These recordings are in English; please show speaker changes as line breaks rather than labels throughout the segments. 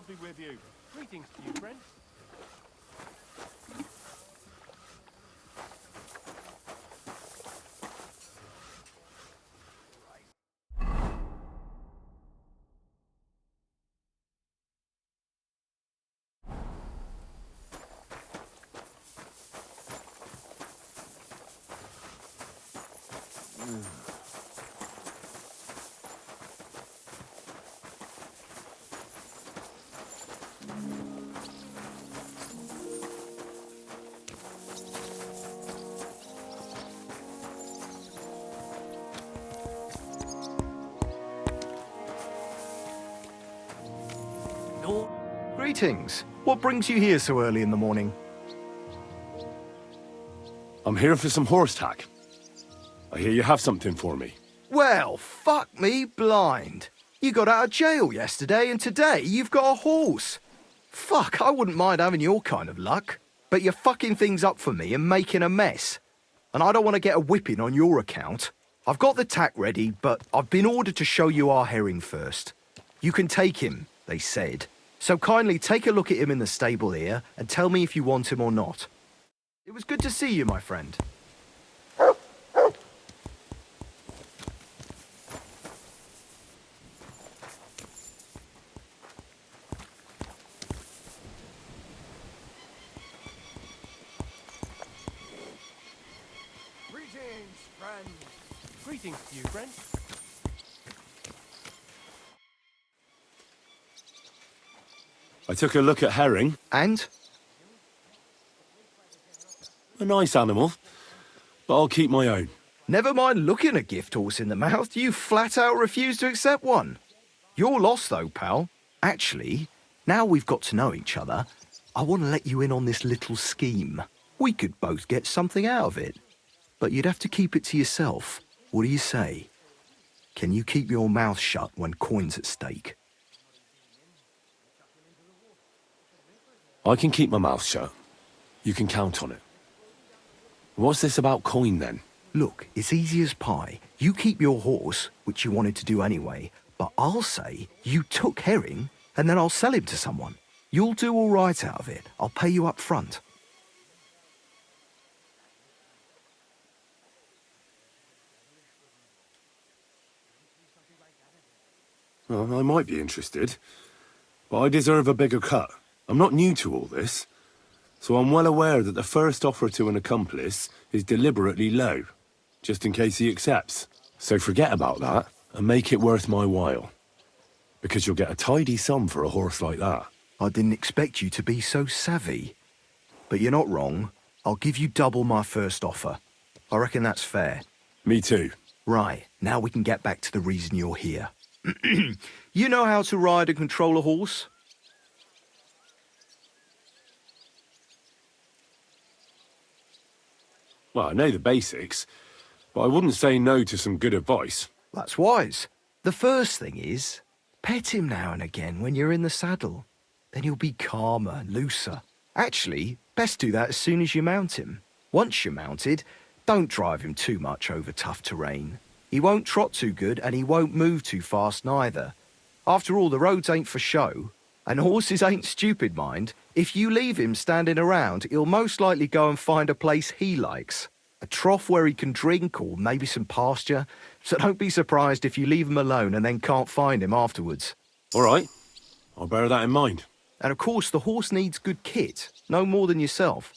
God be with you. Greetings to you, friend.
Greetings. What brings you here so early in the morning?
I'm here for some horse tack. I hear you have something for me.
Well, fuck me blind. You got out of jail yesterday and today you've got a horse. Fuck, I wouldn't mind having your kind of luck. But you're fucking things up for me and making a mess. And I don't want to get a whipping on your account. I've got the tack ready, but I've been ordered to show you our herring first. You can take him, they said. So kindly take a look at him in the stable here and tell me if you want him or not. It was good to see you, my friend.
Greetings, friend. Greetings to you, friend.
I took a look at herring.
And?
A nice animal, but I'll keep my own.
Never mind looking a gift horse in the mouth, you flat out refuse to accept one. You're lost though, pal. Actually, now we've got to know each other, I want to let you in on this little scheme. We could both get something out of it. But you'd have to keep it to yourself. What do you say? Can you keep your mouth shut when coin's at stake?
I can keep my mouth shut. You can count on it. What's this about coin then?
Look, it's easy as pie. You keep your horse, which you wanted to do anyway, but I'll say you took herring and then I'll sell him to someone. You'll do all right out of it. I'll pay you up front.
Well, I might be interested, but I deserve a bigger cut. I'm not new to all this, so I'm well aware that the first offer to an accomplice is deliberately low, just in case he accepts. So forget about that and make it worth my while, because you'll get a tidy sum for a horse like that.
I didn't expect you to be so savvy. But you're not wrong. I'll give you double my first offer. I reckon that's fair.
Me too.
Right, now we can get back to the reason you're here. You know how to ride and control a horse?
Well, I know the basics, but I wouldn't say no to some good advice.
That's wise. The first thing is, pet him now and again when you're in the saddle. Then he'll be calmer, looser. Actually, best do that as soon as you mount him. Once you're mounted, don't drive him too much over tough terrain. He won't trot too good and he won't move too fast neither. After all, the roads ain't for show. And horses ain't stupid, mind. If you leave him standing around, he'll most likely go and find a place he likes. A trough where he can drink or maybe some pasture. So don't be surprised if you leave him alone and then can't find him afterwards.
All right, I'll bear that in mind.
And of course, the horse needs good kit, no more than yourself.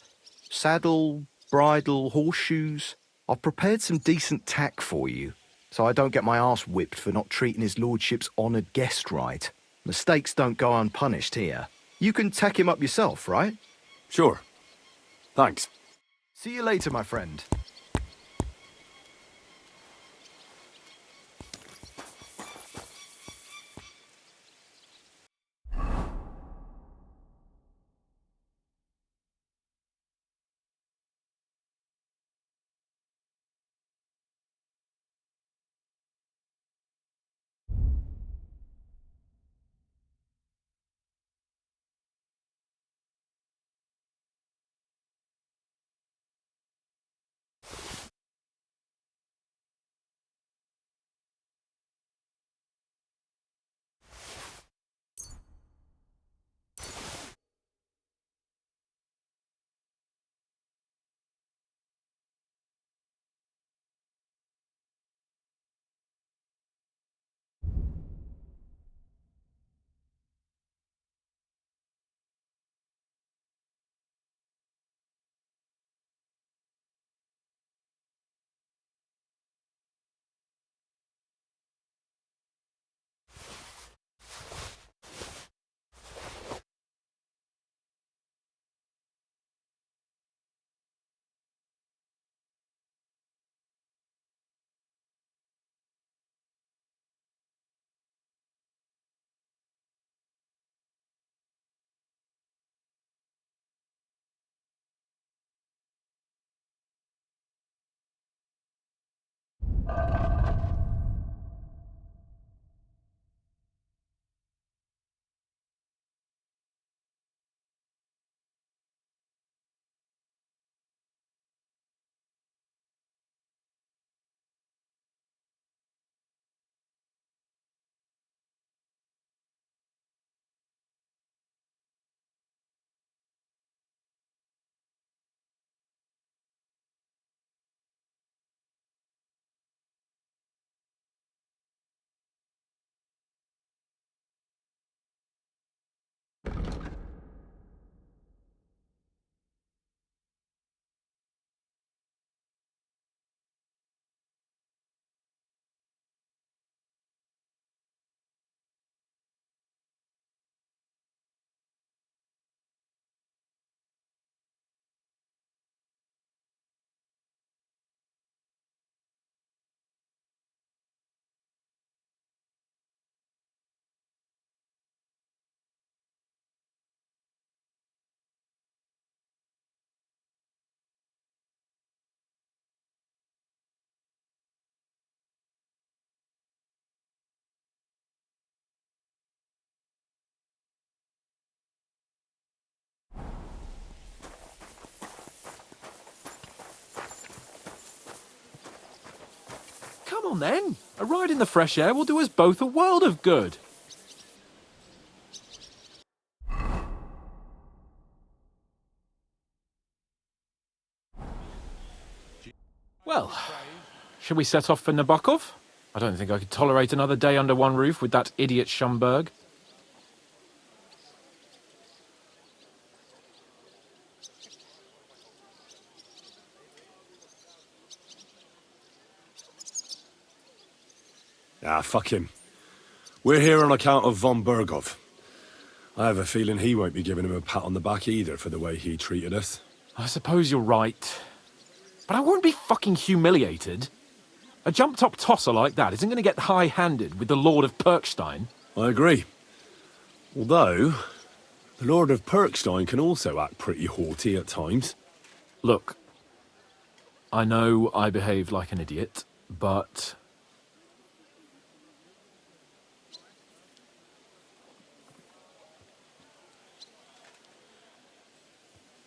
Saddle, bridle, horseshoes. I've prepared some decent tack for you, so I don't get my arse whipped for not treating his lordship's honoured guest right. Mistakes don't go unpunished here. You can tack him up yourself, right?
Sure. Thanks.
See you later, my friend.
Come on then. A ride in the fresh air will do us both a world of good. Well, shall we set off for Nabokov? I don't think I could tolerate another day under one roof with that idiot Schomburg.
Ah, fuck him. We're here on account of von Bergov. I have a feeling he won't be giving him a pat on the back either for the way he treated us.
I suppose you're right. But I won't be fucking humiliated. A jump-top tosser like that isn't going to get high-handed with the Lord of Perkstein.
I agree. Although, the Lord of Perkstein can also act pretty haughty at times.
Look, I know I behaved like an idiot, but...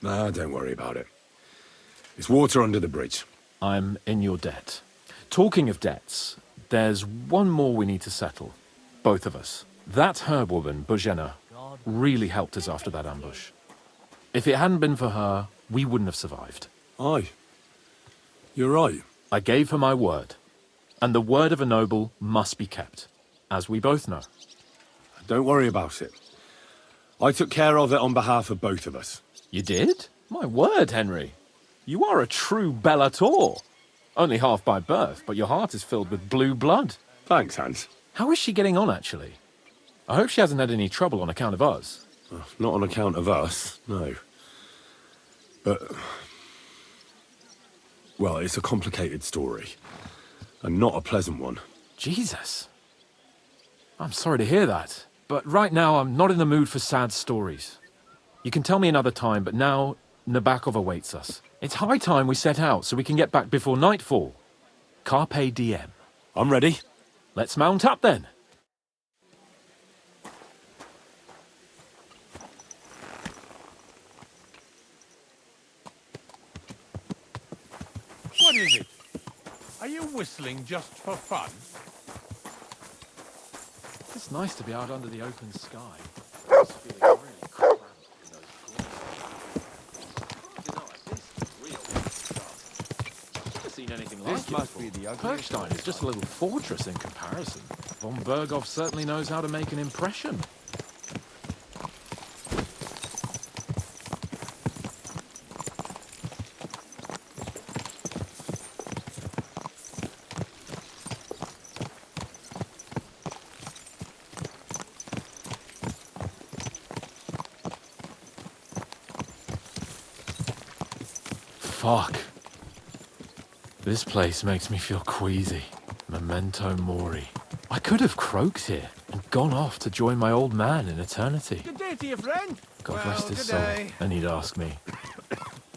Nah, don't worry about it. It's water under the bridge.
I'm in your debt. Talking of debts, there's one more we need to settle. Both of us. That herb woman, Bozhena, really helped us after that ambush. If it hadn't been for her, we wouldn't have survived.
Aye. You're right.
I gave her my word. And the word of a noble must be kept, as we both know.
Don't worry about it. I took care of it on behalf of both of us.
You did? My word, Henry. You are a true Bellator. Only half by birth, but your heart is filled with blue blood.
Thanks, Hans.
How is she getting on, actually? I hope she hasn't had any trouble on account of us.
Not on account of us, no. But... well, it's a complicated story. And not a pleasant one.
Jesus. I'm sorry to hear that. But right now, I'm not in the mood for sad stories. You can tell me another time, but now Nabokov awaits us. It's high time we set out so we can get back before nightfall. Carpe diem.
I'm ready.
Let's mount up then.
What is it? Are you whistling just for fun?
It's nice to be out under the open sky. It's feeling really cramped in those corners. You know, this is real stuff. I've never seen anything like
This
it
must
before.
be the ugliest
Perkstein is just a little fortress in comparison. Von Bergov certainly knows how to make an impression. Fuck. This place makes me feel queasy. Memento mori. I could have croaked here and gone off to join my old man in eternity.
Good day to you, friend.
God rest his
good
soul.
day.
And he'd ask me,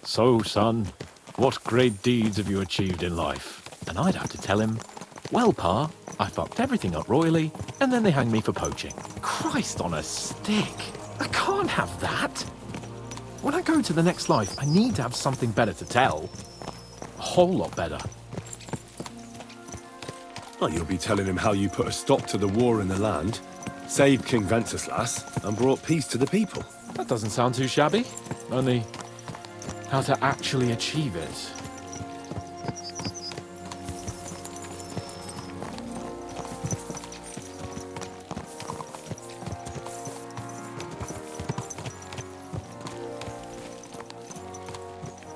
"So, son, what great deeds have you achieved in life?" And I'd have to tell him, Well, Pa, I fucked everything up royally, and then they hanged me for poaching. Christ on a stick. I can't have that. When I go to the next life, I need to have something better to tell. A whole lot better.
Well, you'll be telling him how you put a stop to the war in the land, saved King Venceslas, and brought peace to the people.
That doesn't sound too shabby. Only how to actually achieve it.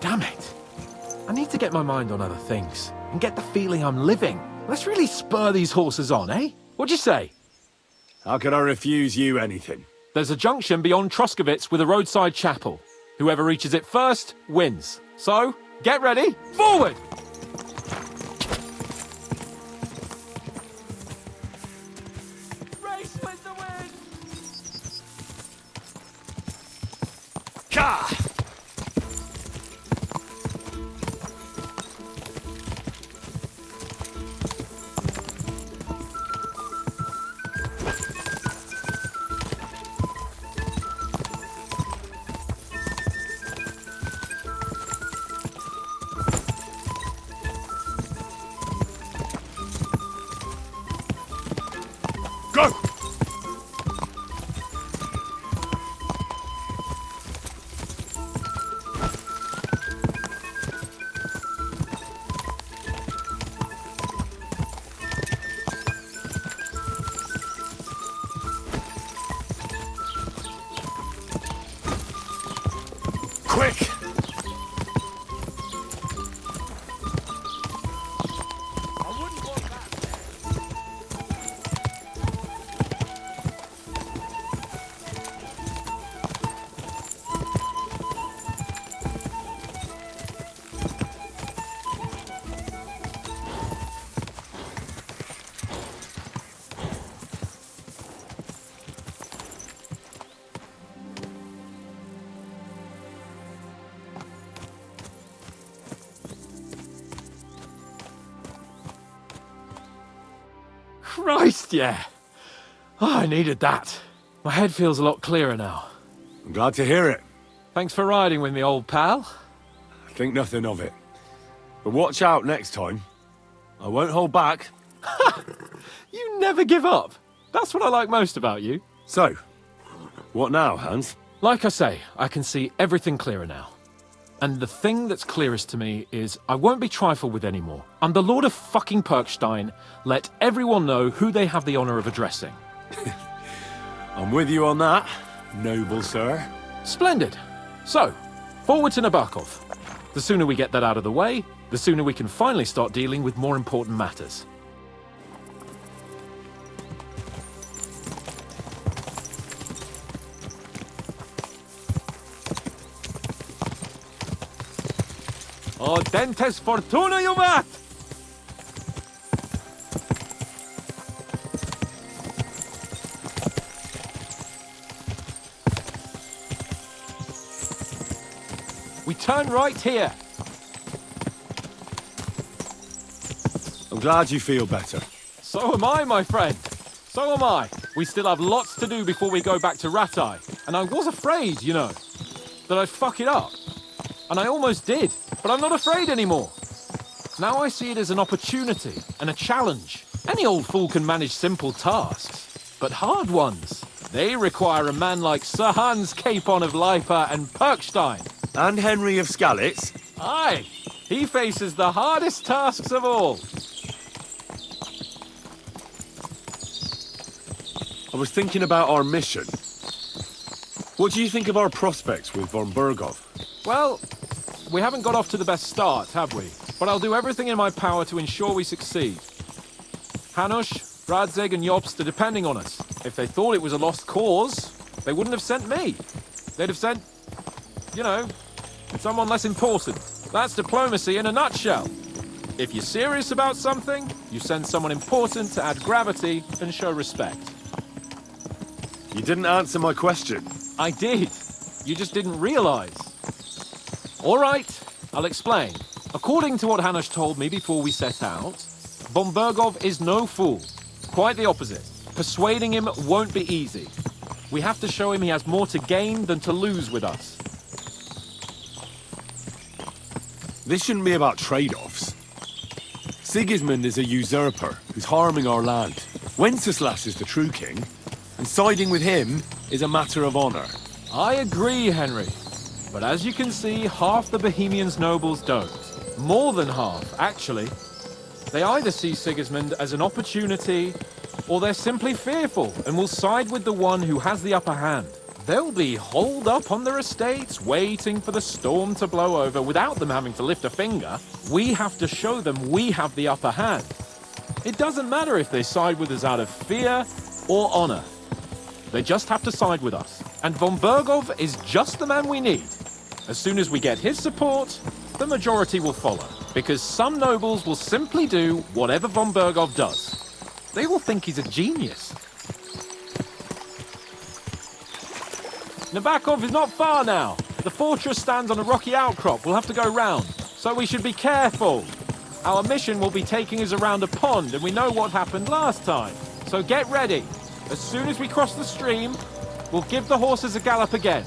Damn it. I need to get my mind on other things and get the feeling I'm living. Let's really spur these horses on, eh? What'd you say?
How could I refuse you anything?
There's a junction beyond Troskowitz with a roadside chapel. Whoever reaches it first wins. So, get ready, forward! Race with the wind!
Ka! Go! Quick!
Christ, yeah. Oh, I needed that. My head feels a lot clearer now.
I'm glad to hear it.
Thanks for riding with me, old pal.
Think nothing of it. But watch out next time. I won't hold back.
You never give up. That's what I like most about you.
So, what now, Hans?
Like I say, I can see everything clearer now. And the thing that's clearest to me is I won't be trifled with anymore. I'm the Lord of fucking Perkstein. Let everyone know who they have the honor of addressing.
I'm with you on that, noble sir.
Splendid. So, forward to Nabokov. The sooner we get that out of the way, the sooner we can finally start dealing with more important matters. Oh, dentes fortuna, juvat! We turn right here.
I'm glad you feel better.
So am I, my friend. So am I. We still have lots to do before we go back to Ratai. And I was afraid, you know, that I'd fuck it up. And I almost did. But I'm not afraid anymore. Now I see it as an opportunity and a challenge. Any old fool can manage simple tasks. But hard ones, they require a man like Sir Hans Capon of Lipa and Perkstein.
And Henry of Skalitz.
Aye, he faces the hardest tasks of all.
I was thinking about our mission. What do you think of our prospects with von Bergov?
Well, we haven't got off to the best start, have we? But I'll do everything in my power to ensure we succeed. Hanush, Radzig and Jobst are depending on us. If they thought it was a lost cause, they wouldn't have sent me. They'd have sent, you know, someone less important. That's diplomacy in a nutshell. If you're serious about something, you send someone important to add gravity and show respect.
You didn't answer my question.
I did. You just didn't realize. All right, I'll explain. According to what Hanush told me before we set out, Von Bergov is no fool. Quite the opposite. Persuading him won't be easy. We have to show him he has more to gain than to lose with us.
This shouldn't be about trade-offs. Sigismund is a usurper who's harming our land. Wenceslas is the true king, and siding with him is a matter of honor.
I agree, Henry. But as you can see, half the Bohemians' nobles don't. More than half, actually. They either see Sigismund as an opportunity, or they're simply fearful and will side with the one who has the upper hand. They'll be holed up on their estates, waiting for the storm to blow over without them having to lift a finger. We have to show them we have the upper hand. It doesn't matter if they side with us out of fear or honor. They just have to side with us. And von Bergov is just the man we need. As soon as we get his support, the majority will follow. Because some nobles will simply do whatever von Bergov does. They will think he's a genius. Nabokov is not far now. The fortress stands on a rocky outcrop. We'll have to go round. So we should be careful. Our mission will be taking us around a pond, and we know what happened last time. So get ready. As soon as we cross the stream, we'll give the horses a gallop again.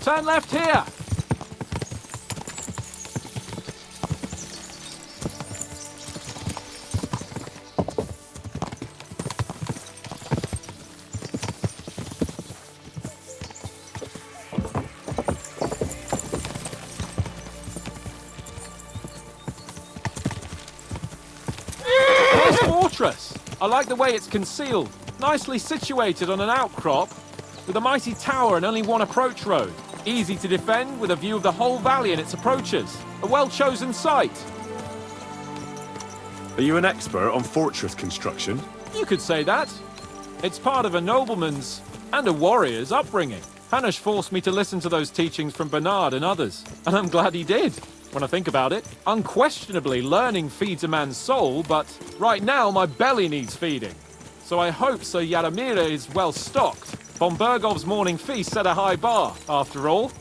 Turn left here! Nice fortress! I like the way it's concealed. Nicely situated on an outcrop, with a mighty tower and only one approach road. Easy to defend with a view of the whole valley and its approaches. A well-chosen site.
Are you an expert on fortress construction?
You could say that. It's part of a nobleman's and a warrior's upbringing. Hanush forced me to listen to those teachings from Bernard and others, and I'm glad he did. When I think about it, unquestionably learning feeds a man's soul, but right now my belly needs feeding. So I hope Sir Yaramira is well stocked. Von Bergov's morning feast set a high bar, after all.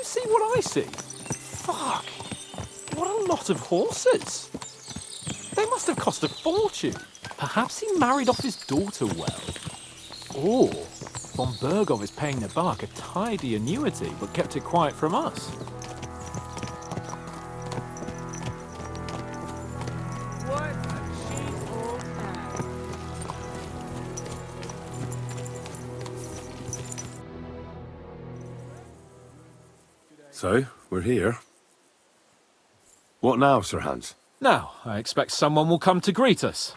See what I see? Fuck! What a lot of horses! They must have cost a fortune. Perhaps he married off his daughter well. Or von Bergov is paying Nabok a tidy annuity, but kept it quiet from us.
What a cheap old man.
So, we're here. What now, Sir Hans?
Now, I expect someone will come to greet us.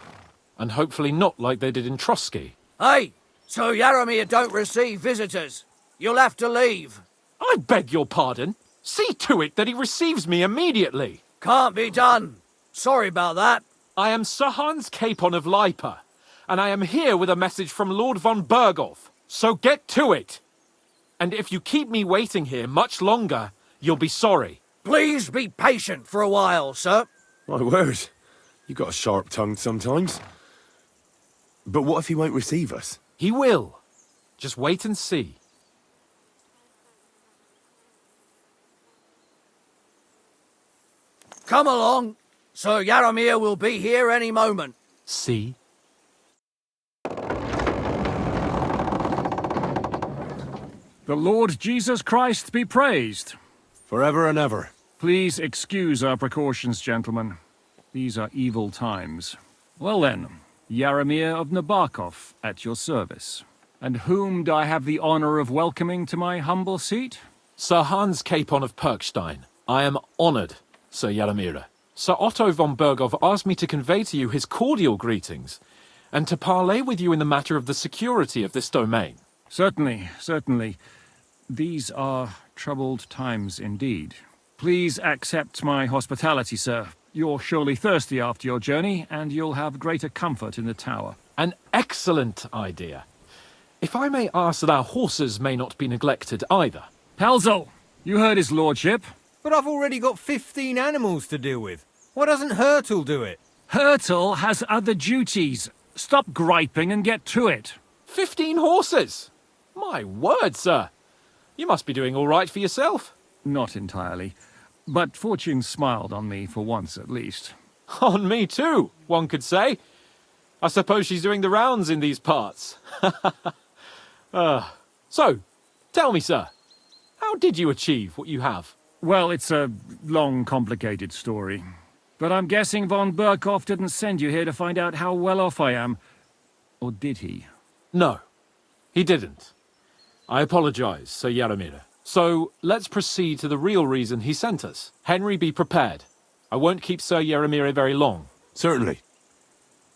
And hopefully not like they did in Trotsky.
Hey!
So Yaramir don't receive visitors. You'll have to leave.
I beg your pardon. See to it that he receives me immediately.
Can't be done. Sorry about that.
I am Sir Hans Capon of Lipa, and I am here with a message from Lord von Berghoff. So get to it. And if you keep me waiting here much longer, you'll be sorry.
Please be patient for a while, sir.
My word. You got a sharp tongue sometimes. But what if he won't receive us?
He will. Just wait and see.
Come along. Sir Yaramir will be here any moment.
See?
The Lord Jesus Christ be praised.
Forever and ever.
Please excuse our precautions, gentlemen. These are evil times. Well then, Yaramir of Nabokov at your service. And whom do I have the honor of welcoming to my humble seat?
Sir Hans Capon of Perkstein. I am honored, Sir Yaramir. Sir Otto von Berghoff asked me to convey to you his cordial greetings, and to parley with you in the matter of the security of this domain.
Certainly, certainly. These are troubled times indeed. Please accept my hospitality, sir. You're surely thirsty after your journey, and you'll have greater comfort in the tower.
An excellent idea. If I may ask that our horses may not be neglected either.
Pelzel, you heard his lordship.
But I've already got 15 animals to deal with. Why doesn't Hurtle do it?
Hurtle has other duties. Stop griping and get to it.
15 horses! My word, sir. You must be doing all right for yourself.
Not entirely. But fortune smiled on me for once at least.
On me too, one could say. I suppose she's doing the rounds in these parts. So, tell me, sir, how did you achieve what you have?
Well, it's a long, complicated story. But I'm guessing von Berghoff didn't send you here to find out how well off I am. Or did he?
No, he didn't. I apologize, Sir Yaramir. So, let's proceed to the real reason he sent us. Henry, be prepared. I won't keep Sir Yaramir very long.
Certainly.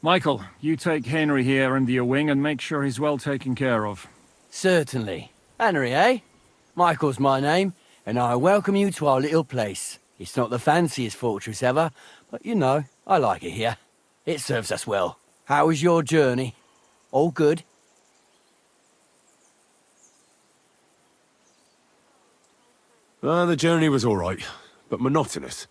Michael, you take Henry here under your wing and make sure he's well taken care of.
Certainly. Henry, eh? Michael's my name, and I welcome you to our little place. It's not the fanciest fortress ever, but you know, I like it here. It serves us well. How was your journey? All good?
The journey was all right, but monotonous.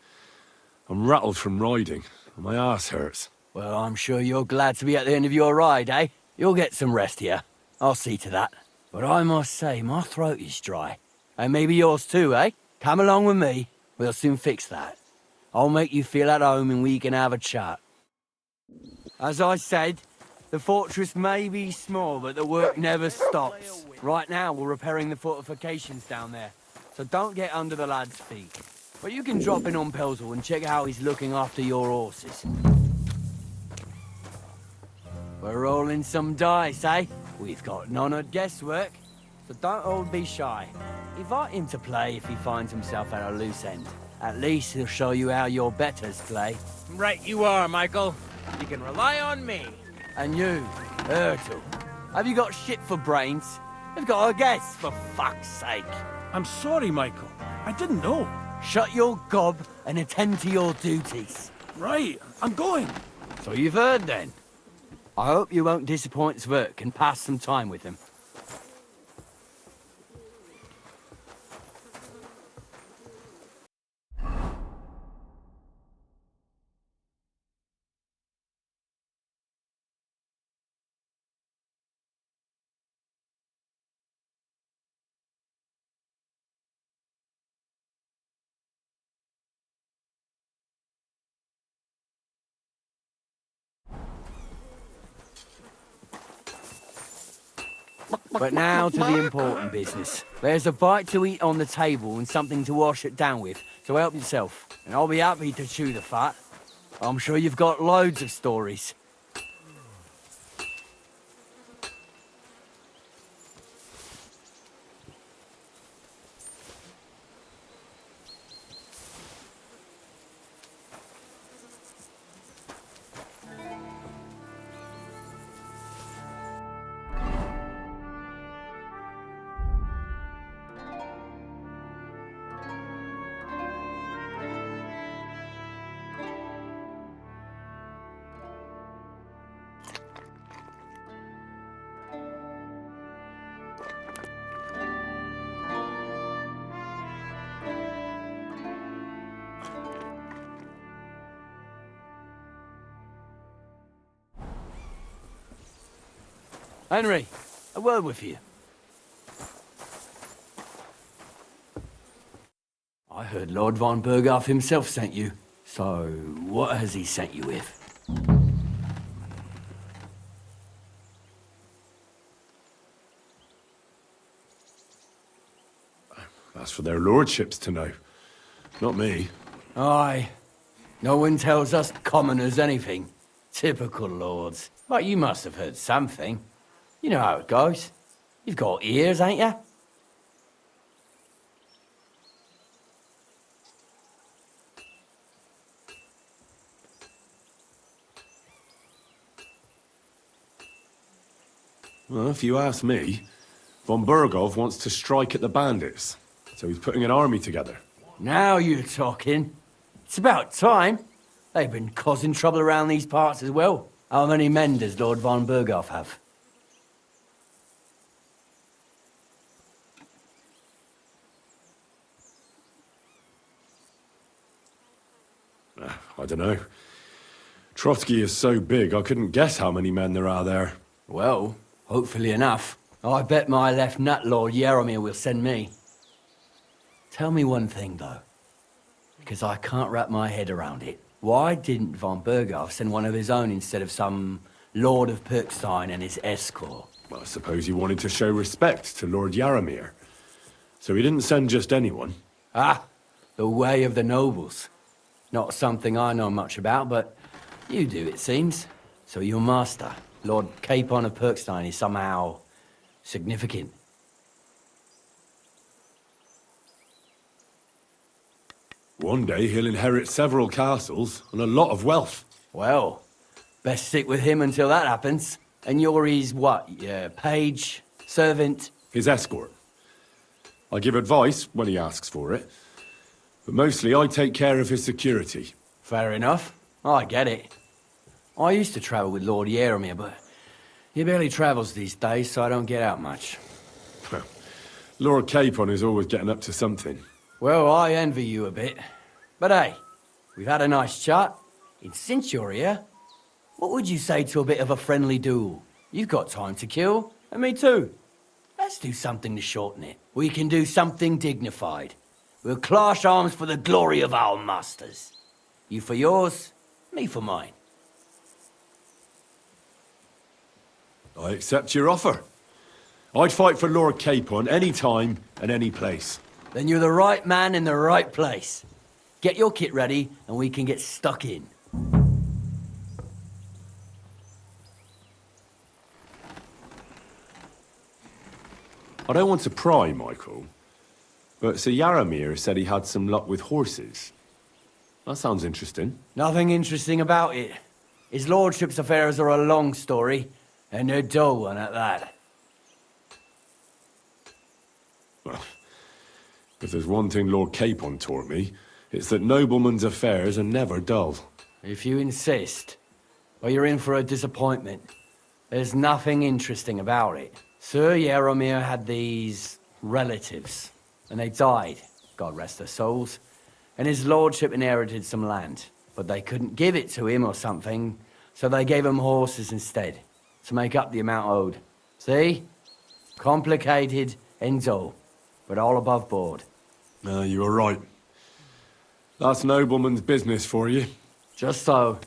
I'm rattled from riding, and my ass hurts.
Well, I'm sure you're glad to be at the end of your ride, eh? You'll get some rest here. I'll see to that. But I must say, my throat is dry. And maybe yours too, eh? Come along with me. We'll soon fix that. I'll make you feel at home and we can have a chat. As I said, the fortress may be small, but the work never stops. Right now, we're repairing the fortifications down there, so don't get under the lad's feet. But you can drop in on Pelzel and check how he's looking after your horses. We're rolling some dice, eh? We've got none at guesswork, so don't all be shy. Invite him to play if he finds himself at a loose end. At least he'll show you how your betters play.
Right you are, Michael. You can rely on me.
And you, Ertl, have you got shit for brains? You've got a guess, for fuck's sake.
I'm sorry, Michael. I didn't know.
Shut your gob and attend to your duties.
Right, I'm going.
So you've heard then. I hope you won't disappoint Sverk and pass some time with him. But now to the important business. There's a bite to eat on the table and something to wash it down with, so help yourself. And I'll be happy to chew the fat. I'm sure you've got loads of stories. Henry, a word with you. I heard Lord von Berghoff himself sent you. So, what has he sent you with?
That's for their lordships to know. Not me.
Aye. No one tells us commoners anything. Typical lords. But you must have heard something. You know how it goes. You've got ears, ain't you?
Well, if you ask me, von Berghoff wants to strike at the bandits. So he's putting an army together.
Now you're talking. It's about time. They've been causing trouble around these parts as well. How many men does Lord von Berghoff have?
I don't know. Trotsky is so big, I couldn't guess how many men there are there.
Well, hopefully enough. I bet my left nut Lord Yaromir will send me. Tell me one thing, though, because I can't wrap my head around it. Why didn't von Berghoff send one of his own instead of some Lord of Pirkstein and his escort?
Well, I suppose he wanted to show respect to Lord Yaromir. So he didn't send just anyone.
Ah, the way of the nobles. Not something I know much about, but you do, it seems. So your master, Lord Capon of Pirkstein, is somehow significant.
One day he'll inherit several castles and a lot of wealth.
Well, best stick with him until that happens. And you're his what? Page? Servant?
His escort. I give advice when he asks for it. But mostly I take care of his security.
Fair enough. I get it. I used to travel with Lord Yaromir, but he barely travels these days, so I don't get out much.
Lord Capon is always getting up to something.
Well, I envy you a bit. But hey, we've had a nice chat. And since you're here, what would you say to a bit of a friendly duel? You've got time to kill, and me too. Let's do something to shorten it. We can do something dignified. We'll clash arms for the glory of our masters. You for yours, me for mine.
I accept your offer. I'd fight for Lord Capon any time and any place.
Then you're the right man in the right place. Get your kit ready, and we can get stuck in.
I don't want to pry, Michael, but Sir Yaromir said he had some luck with horses. That sounds interesting.
Nothing interesting about it. His lordship's affairs are a long story, and a dull one at that.
Well, if there's one thing Lord Capon taught me, it's that noblemen's affairs are never dull.
If you insist, well, you're in for a disappointment. There's nothing interesting about it. Sir Yaromir had these relatives, and they died, God rest their souls, and his lordship inherited some land. But they couldn't give it to him or something, so they gave him horses instead, to make up the amount owed. See? Complicated and dull, but all above board.
You were right. That's nobleman's business for you.
Just so.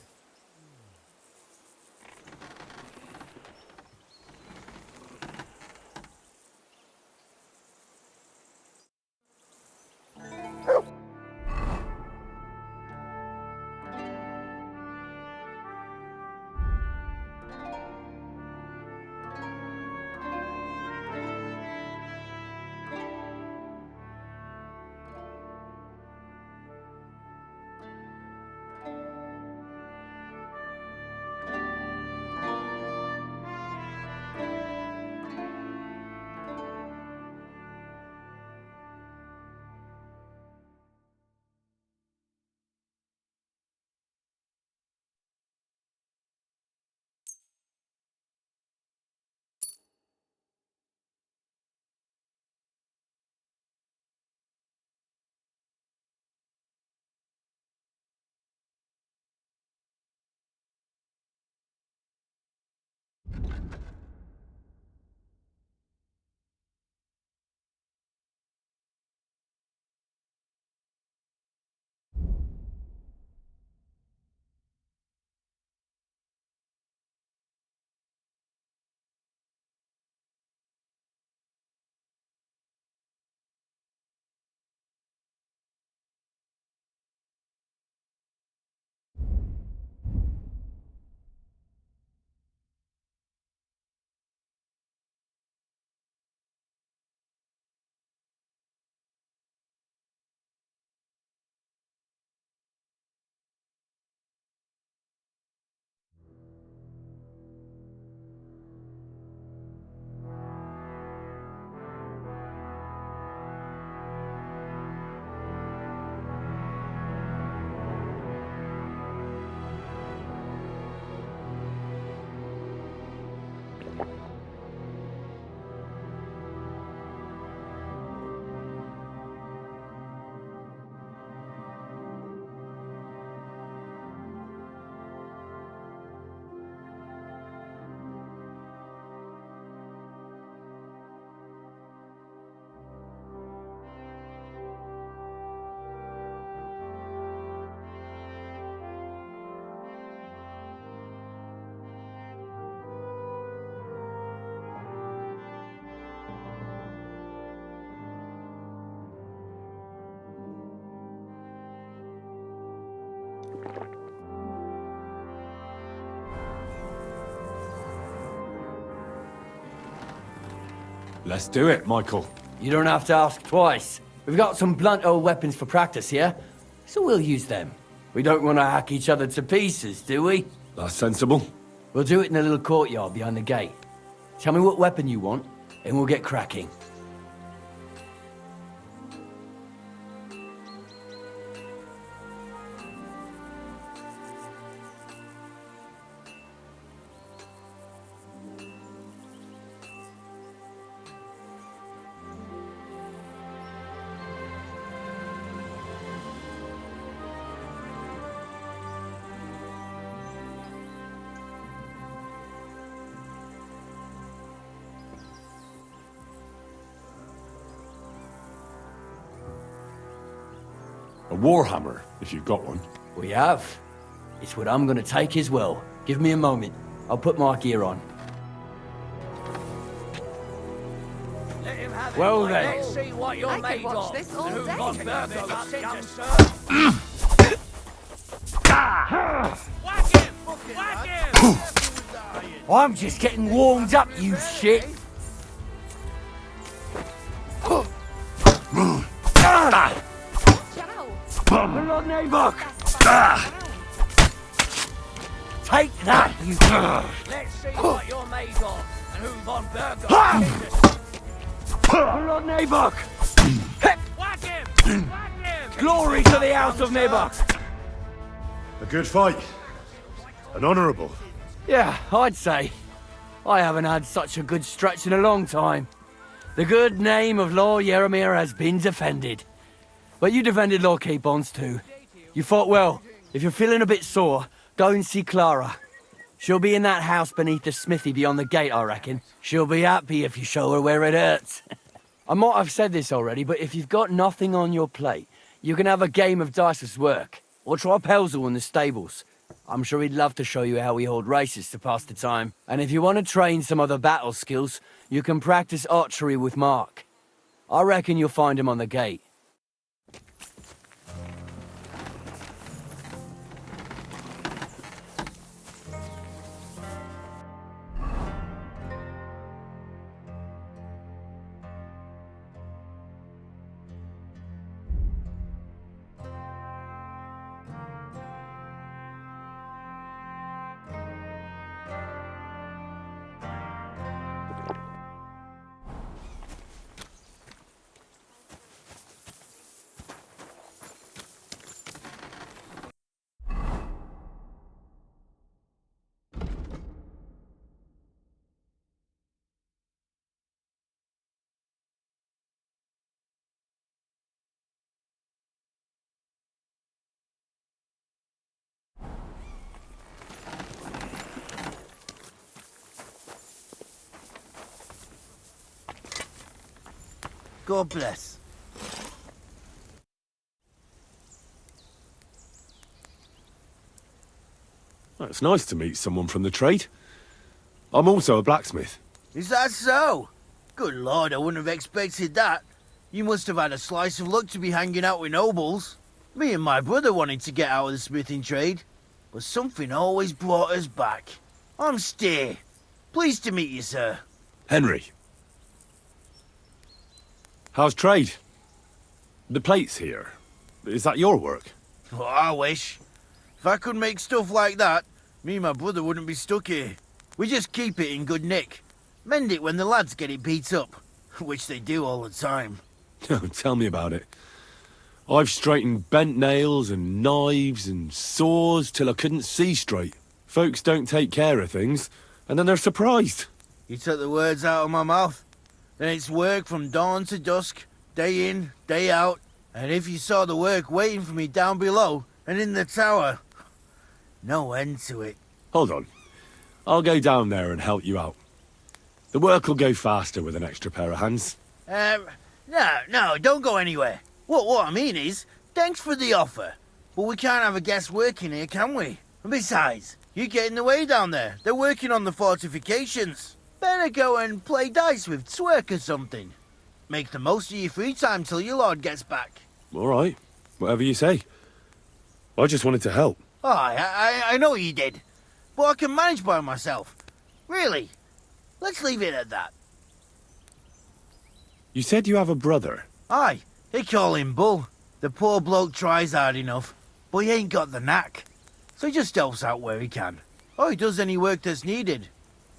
Let's do it, Michael.
You don't have to ask twice. We've got some blunt old weapons for practice here, so we'll use them. We don't want to hack each other to pieces, do we?
That's sensible.
We'll do it in the little courtyard behind the gate. Tell me what weapon you want, and we'll get cracking.
A warhammer, if you've got one.
We have. It's what I'm gonna take as well. Give me a moment. I'll put my gear on. Well then.
Let's see what you're
I could
made
watch
of.
this all
And who's
day.
got burger up, young sir? Whack him! Whack him!
I'm just getting warmed up, you shit.
Ciao.
Take that, you.
Let's see what you're made of. And who's on burger? Whack him! Whack him!
Glory to the House of Nibok.
A good fight. An honourable.
Yeah, I'd say. I haven't had such a good stretch in a long time. The good name of Lord Yaramir has been defended. But you defended Lord Capons too. You fought well. If you're feeling a bit sore, go and see Clara. She'll be in that house beneath the smithy beyond the gate, I reckon. She'll be happy if you show her where it hurts. I might have said this already, but if you've got nothing on your plate, you can have a game of dice's work. Or try Pelzel in the stables. I'm sure he'd love to show you how we hold races to pass the time. And if you want to train some other battle skills, you can practice archery with Mark. I reckon you'll find him on the gate.
God bless.
Well, it's nice to meet someone from the trade. I'm also a blacksmith.
Is that so? Good lord, I wouldn't have expected that. You must have had a slice of luck to be hanging out with nobles. Me and my brother wanted to get out of the smithing trade, but something always brought us back. I'm Steer. Pleased to meet you, sir.
Henry. How's trade? The plates here. Is that your work?
Well, I wish. If I could make stuff like that, me and my brother wouldn't be stuck here. We just keep it in good nick. Mend it when the lads get it beat up, which they do all the time.
Tell me about it. I've straightened bent nails and knives and saws till I couldn't see straight. Folks don't take care of things, and then they're surprised.
You took the words out of my mouth. Then it's work from dawn to dusk, day in, day out. And if you saw the work waiting for me down below and in the tower, no end to it.
Hold on. I'll go down there and help you out. The work will go faster with an extra pair of hands.
No, don't go anywhere. What I mean is, thanks for the offer. But we can't have a guest working here, can we? And besides, you get in the way down there. They're working on the fortifications. Better go and play dice with Twerk or something. Make the most of your free time till your lord gets back.
All right. Whatever you say. I just wanted to help.
Oh, I know you did. But I can manage by myself. Really. Let's leave it at that.
You said you have a brother.
Aye, they call him Bull. The poor bloke tries hard enough, but he ain't got the knack. So he just helps out where he can. Or he does any work that's needed.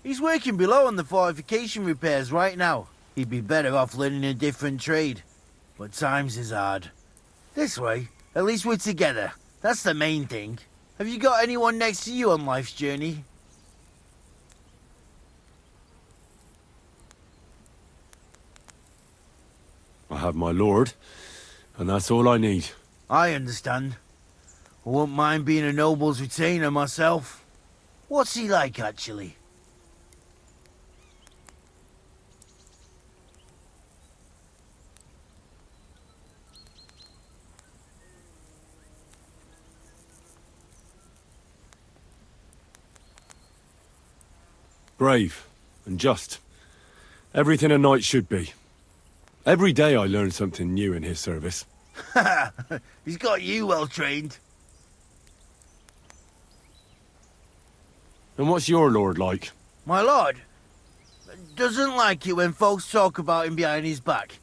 He's working below on the fortification repairs right now. He'd be better off learning a different trade. But times is hard. This way, at least we're together. That's the main thing. Have you got anyone next to you on life's journey?
I have my lord, and that's all I need.
I understand. I wouldn't mind being a noble's retainer myself. What's he like, actually?
Brave and just. Everything a knight should be. Every day I learn something new in his service.
He's got you well trained.
And what's your lord like?
My lord doesn't like it when folks talk about him behind his back.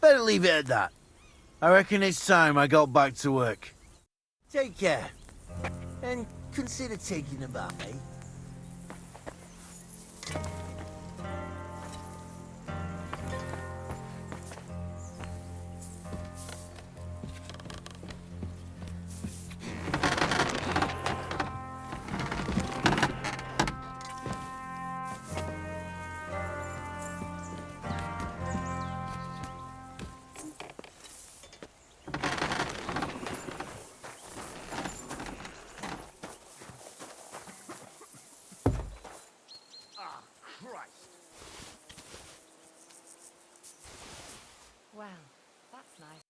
Better leave it at that. I reckon it's time I got back to work. Take care. And consider taking a bath, eh?
Wow, that's nice.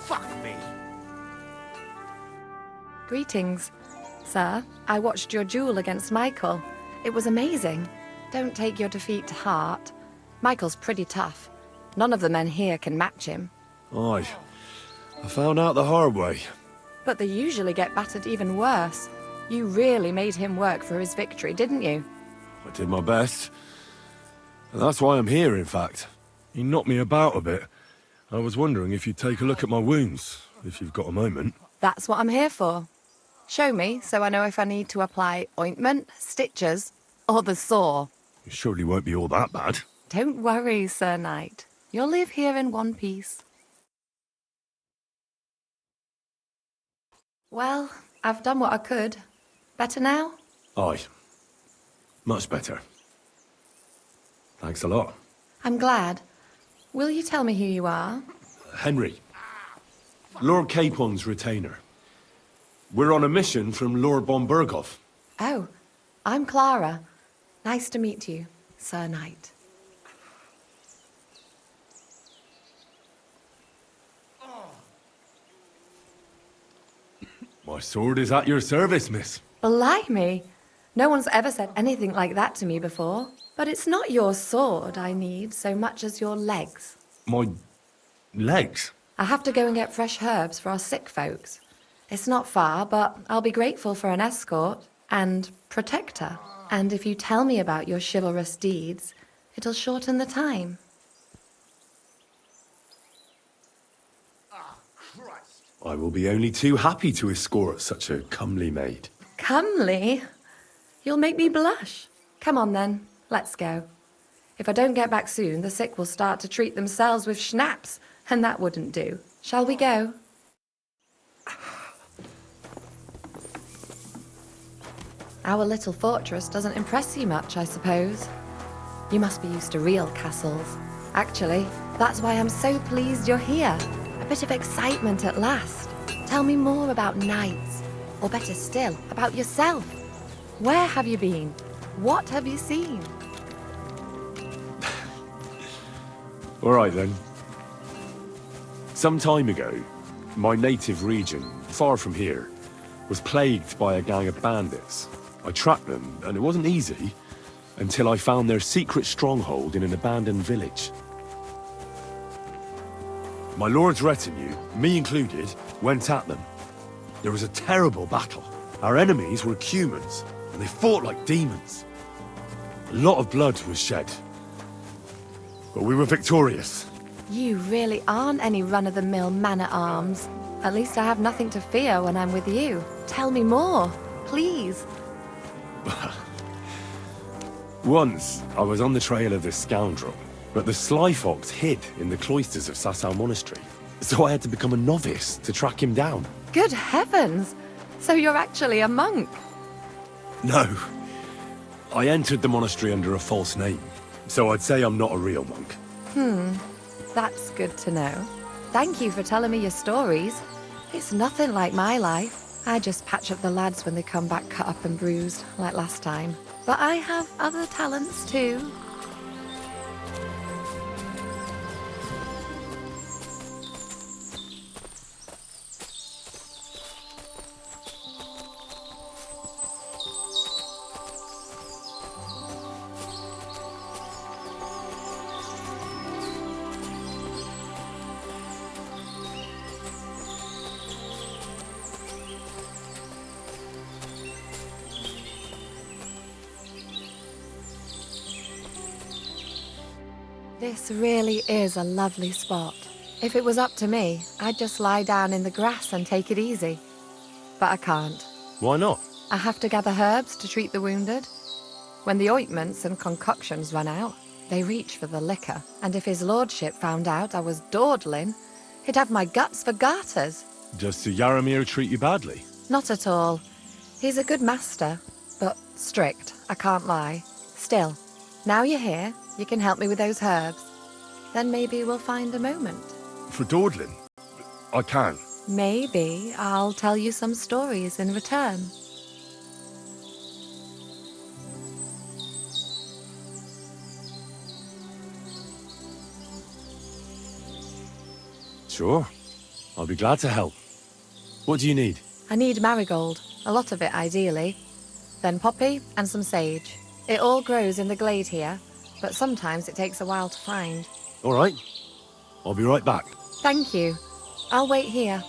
Fuck me.
Greetings. Sir, I watched your duel against Michael. It was amazing. Don't take your defeat to heart. Michael's pretty tough. None of the men here can match him.
Aye. I found out the hard way.
But they usually get battered even worse. You really made him work for his victory, didn't you?
I did my best. And that's why I'm here, in fact. He knocked me about a bit. I was wondering if you'd take a look at my wounds, if you've got a moment.
That's what I'm here for. Show me so I know if I need to apply ointment, stitches, or the saw.
It surely won't be all that bad.
Don't worry, Sir Knight. You'll live here in one piece. Well, I've done what I could. Better now?
Aye. Much better. Thanks a lot.
I'm glad. Will you tell me who you are?
Henry. Lord Capon's retainer. We're on a mission from Lord Bombergov.
Oh, I'm Clara. Nice to meet you, Sir Knight.
My sword is at your service, miss.
Blimey! No one's ever said anything like that to me before. But it's not your sword I need so much as your legs.
My legs?
I have to go and get fresh herbs for our sick folks. It's not far, but I'll be grateful for an escort and protector. And if you tell me about your chivalrous deeds, it'll shorten the time.
I will be only too happy to escort such a comely maid.
Comely? You'll make me blush. Come on then, let's go. If I don't get back soon, the sick will start to treat themselves with schnapps, and that wouldn't do. Shall we go? Our little fortress doesn't impress you much, I suppose. You must be used to real castles. Actually, that's why I'm so pleased you're here. A bit of excitement at last. Tell me more about knights, or better still, about yourself. Where have you been? What have you seen?
All right then. Some time ago, my native region, far from here, was plagued by a gang of bandits. I tracked them, and it wasn't easy, until I found their secret stronghold in an abandoned village. My lord's retinue, me included, went at them. There was a terrible battle. Our enemies were humans, and they fought like demons. A lot of blood was shed, but we were victorious.
You really aren't any run-of-the-mill man-at-arms. At least I have nothing to fear when I'm with you. Tell me more, please.
Once, I was on the trail of this scoundrel, but the sly fox hid in the cloisters of Sasau Monastery, so I had to become a novice to track him down.
Good heavens! So you're actually a monk?
No. I entered the monastery under a false name, so I'd say I'm not a real monk.
That's good to know. Thank you for telling me your stories. It's nothing like my life. I just patch up the lads when they come back cut up and bruised, like last time. But I have other talents too. This really is a lovely spot. If it was up to me, I'd just lie down in the grass and take it easy. But I can't.
Why not?
I have to gather herbs to treat the wounded. When the ointments and concoctions run out, they reach for the liquor. And if his lordship found out I was dawdling, he'd have my guts for garters.
Does Sir Yaramir treat you badly?
Not at all. He's a good master, but strict, I can't lie. Still, now you're here, you can help me with those herbs. Then maybe we'll find a moment.
For dawdling? I can.
Maybe I'll tell you some stories in return.
Sure. I'll be glad to help. What do you need?
I need marigold, a lot of it ideally. Then poppy and some sage. It all grows in the glade here, but sometimes it takes a while to find.
All right. I'll be right back.
Thank you. I'll wait here.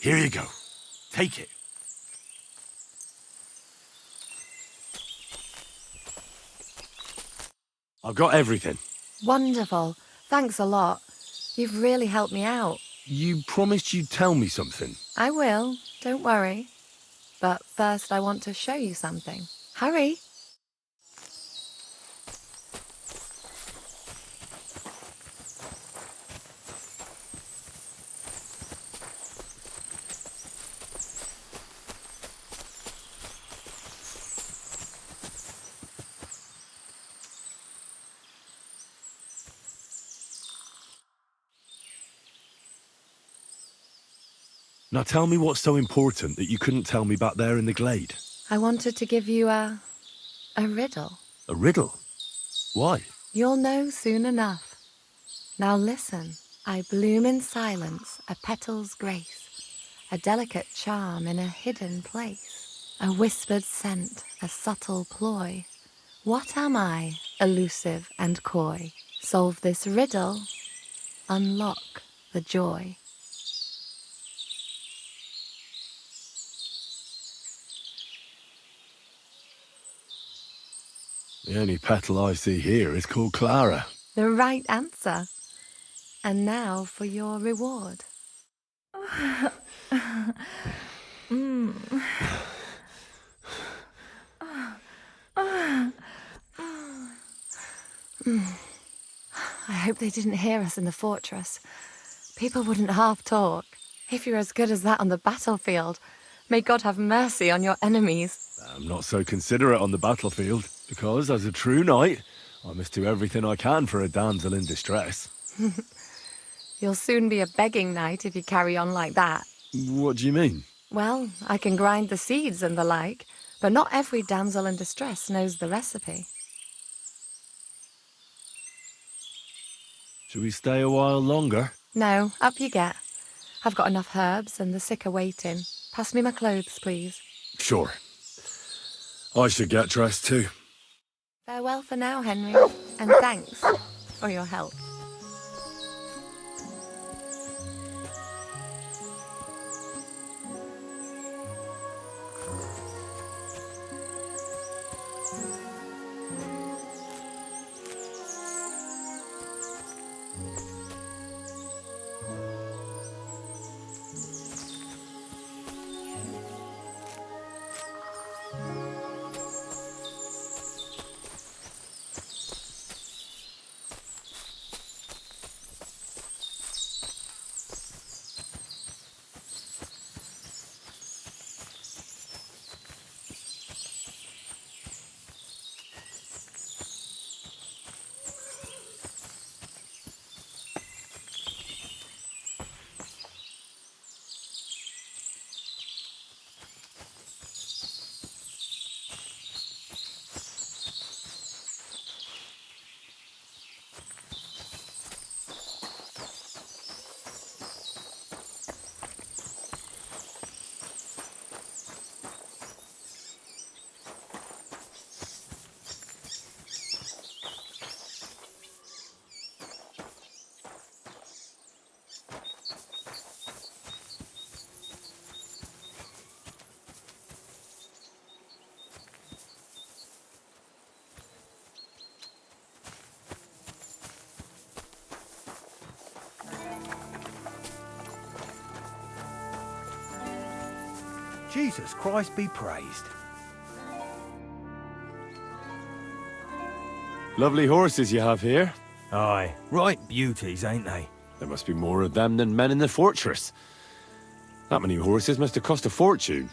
Here you go. Take it. I've got everything.
Wonderful. Thanks a lot. You've really helped me out.
You promised you'd tell me something.
I will. Don't worry. But first I want to show you something. Hurry.
Now tell me what's so important that you couldn't tell me back there in the glade.
I wanted to give you a riddle.
A riddle? Why?
You'll know soon enough. Now listen. I bloom in silence, a petal's grace, a delicate charm in a hidden place, a whispered scent, a subtle ploy. What am I, elusive and coy? Solve this riddle, unlock the joy.
The only petal I see here is called Clara.
The right answer. And now for your reward. I hope they didn't hear us in the fortress. People wouldn't half talk. If you're as good as that on the battlefield, may God have mercy on your enemies.
I'm not so considerate on the battlefield, because as a true knight, I must do everything I can for a damsel in distress.
You'll soon be a begging knight if you carry on like that.
What do you mean?
Well, I can grind the seeds and the like, but not every damsel in distress knows the recipe.
Should we stay a while longer?
No, up you get. I've got enough herbs and the sick are waiting. Pass me my clothes, please.
Sure. I should get dressed too.
Farewell for now, Henry, and thanks for your help.
Jesus Christ be praised.
Lovely horses you have here.
Aye, right beauties, ain't they?
There must be more of them than men in the fortress. That many horses must have cost a fortune.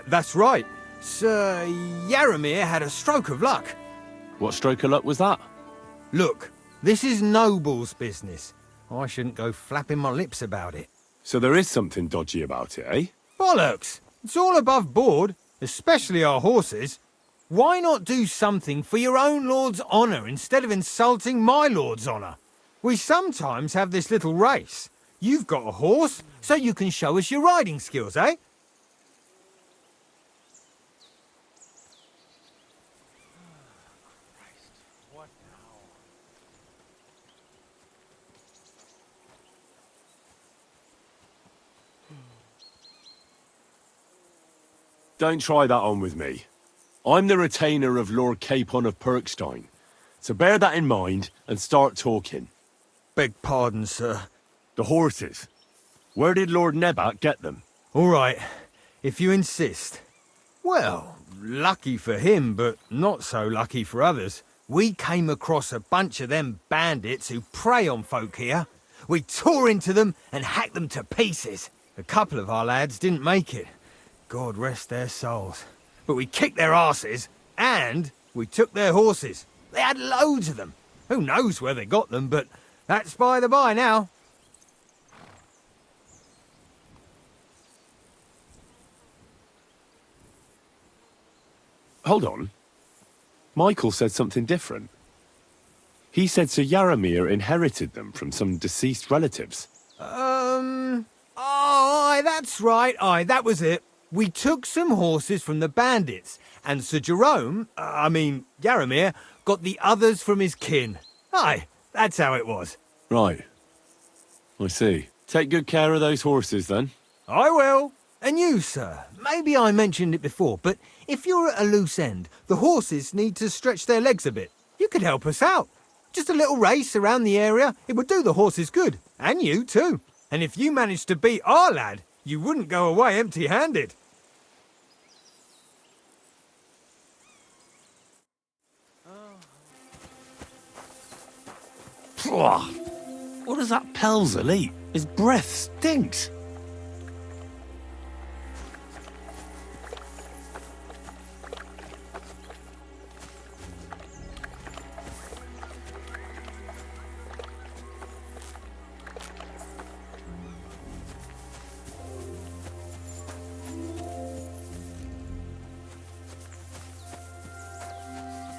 That's right. Sir Yaramir had a stroke of luck.
What stroke of luck was that?
Look, this is noble's business. I shouldn't go flapping my lips about it.
So there is something dodgy about it, eh?
Bollocks! It's all above board, especially our horses. Why not do something for your own lord's honour instead of insulting my lord's honour? We sometimes have this little race. You've got a horse, so you can show us your riding skills, eh?
don't try that on with me. I'm the retainer of Lord Capon of Perkstein. So bear that in mind and start talking.
Beg pardon, sir.
The horses. Where did Lord Nebat get them?
All right, if you insist. Well, lucky for him, but not so lucky for others. We came across a bunch of them bandits who prey on folk here. We tore into them and hacked them to pieces. A couple of our lads didn't make it. God rest their souls. But we kicked their asses, and we took their horses. They had loads of them. Who knows where they got them, but that's by the by now.
Hold on. Michael said something different. He said Sir Yaramir inherited them from some deceased relatives.
Aye, that's right, aye, that was it. We took some horses from the bandits, and Sir Jerome, Yaramir, got the others from his kin. Aye, that's how it was.
Right. I see. Take good care of those horses, then.
I will. And you, sir, maybe I mentioned it before, but if you're at a loose end, the horses need to stretch their legs a bit. You could help us out. Just a little race around the area, it would do the horses good. And you, too. And if you managed to beat our lad, you wouldn't go away empty-handed.
What does that Pelzel eat? His breath stinks.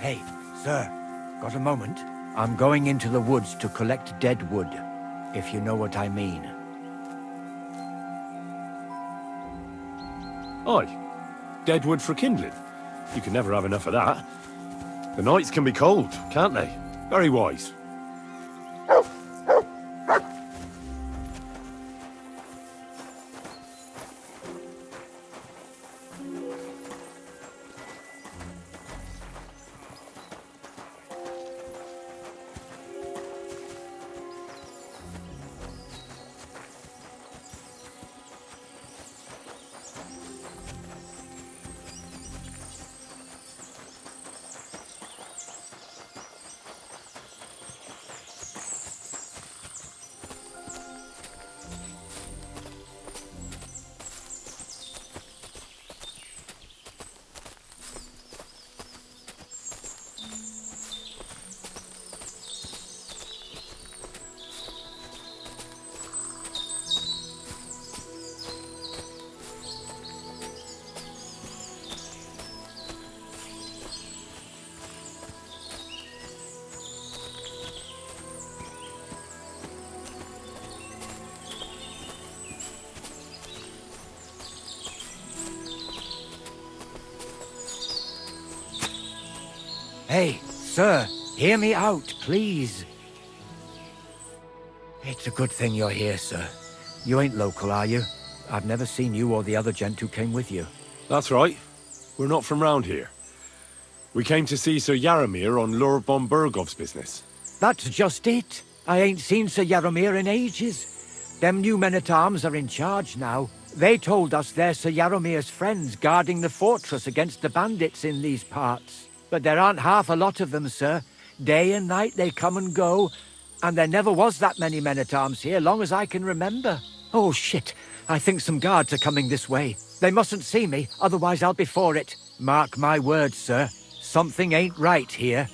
Hey, sir, got a moment? I'm going into the woods to collect dead wood, if you know what I mean.
Aye. Dead wood for kindling. You can never have enough of that. The nights can be cold, can't they? Very wise.
Hey, sir, hear me out, please. It's a good thing you're here, sir. You ain't local, are you? I've never seen you or the other gent who came with you.
That's right. We're not from round here. We came to see Sir Yaramir on Lord von Bergov's business.
That's just it. I ain't seen Sir Yaramir in ages. Them new men-at-arms are in charge now. They told us they're Sir Yaramir's friends guarding the fortress against the bandits in these parts. But there aren't half a lot of them, sir. Day and night they come and go, and there never was that many men-at-arms here, long as I can remember. Oh, shit. I think some guards are coming this way. They mustn't see me, otherwise I'll be for it. Mark my words, sir. Something ain't right here.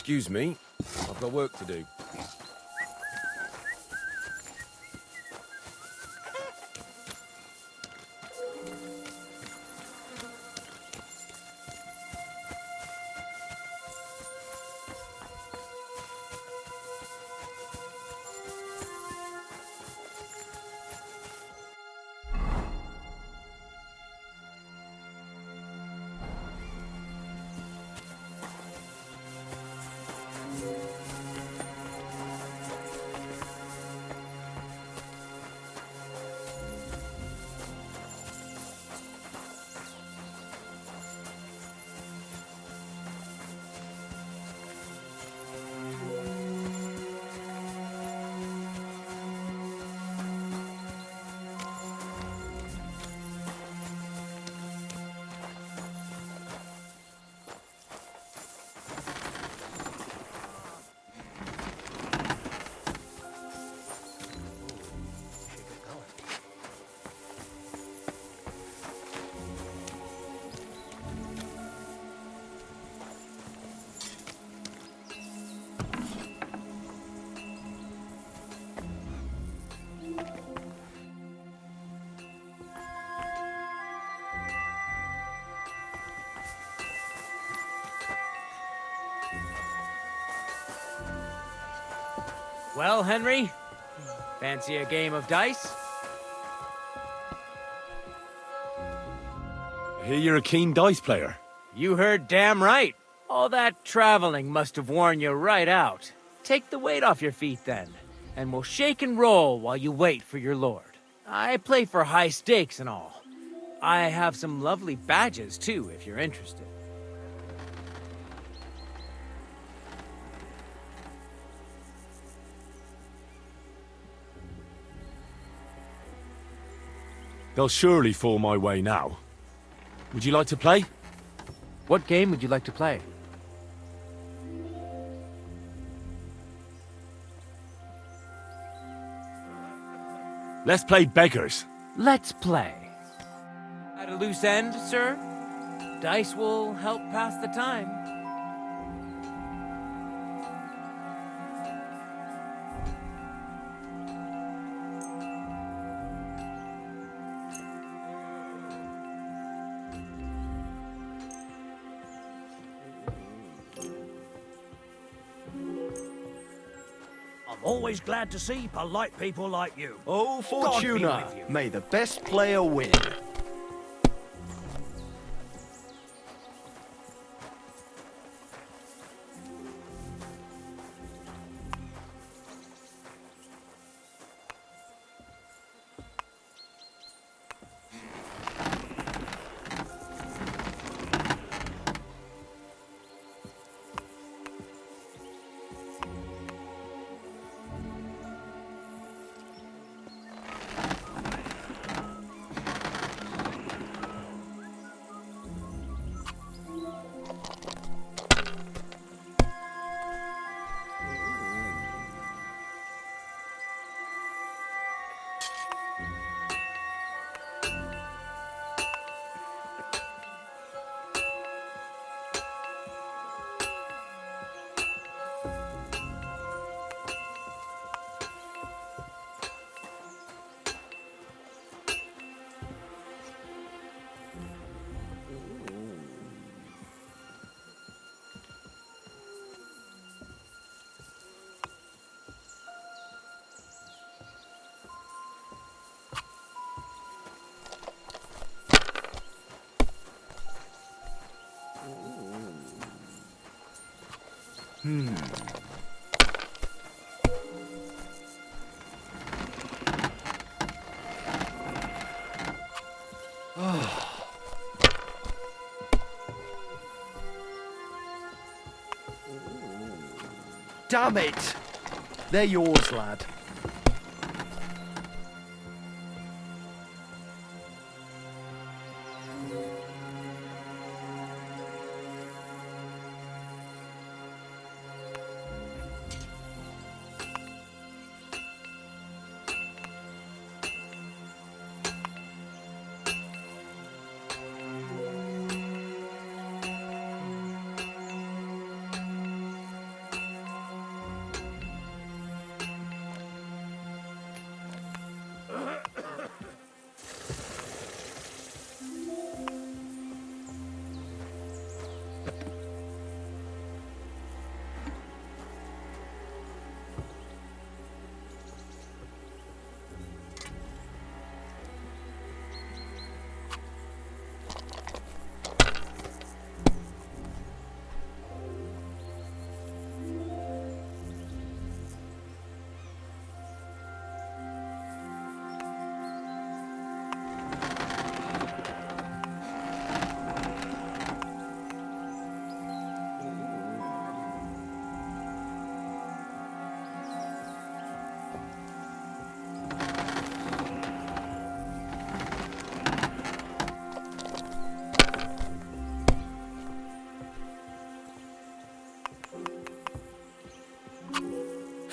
Excuse me. I've got work to do.
Well, Henry, fancy a game of dice?
I hear you're a keen dice player.
You heard damn right. All that traveling must have worn you right out. Take the weight off your feet then, and we'll shake and roll while you wait for your lord. I play for high stakes and all. I have some lovely badges too, if you're interested.
They'll surely fall my way now. Would you like to play?
What game would you like to play?
Let's play beggars.
Let's play. At a loose end, sir? Dice will help pass the time.
Always glad to see polite people like you.
Oh,
God be
Fortuna,
with you.
may the best player win. Damn it! They're yours, lad.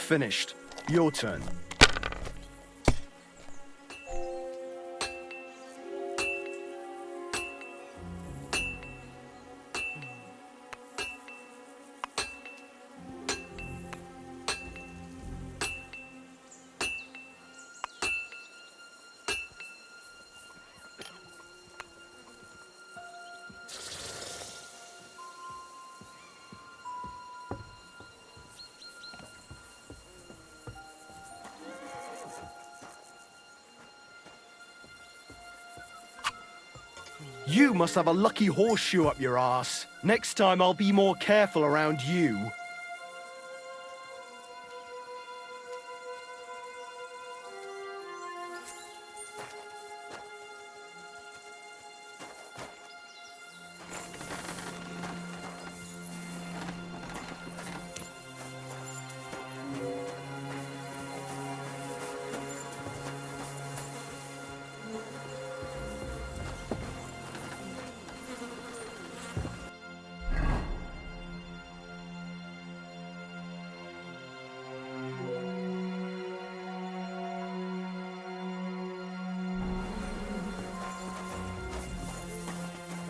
finished. Your turn. You must have a lucky horseshoe up your arse. Next time I'll be more careful around you.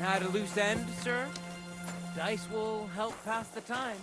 At a loose end, sir? Dice will help pass the time.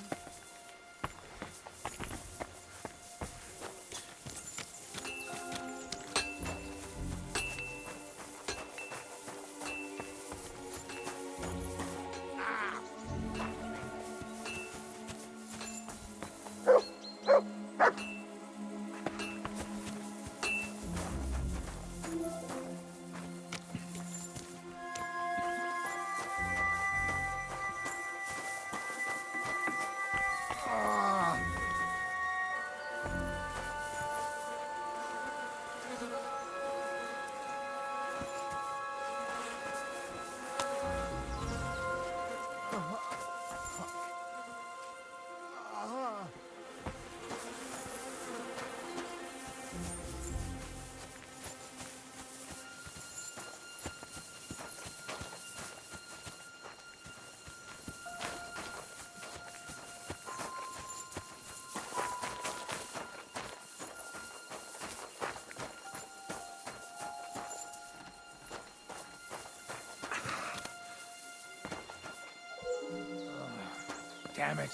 Damn it.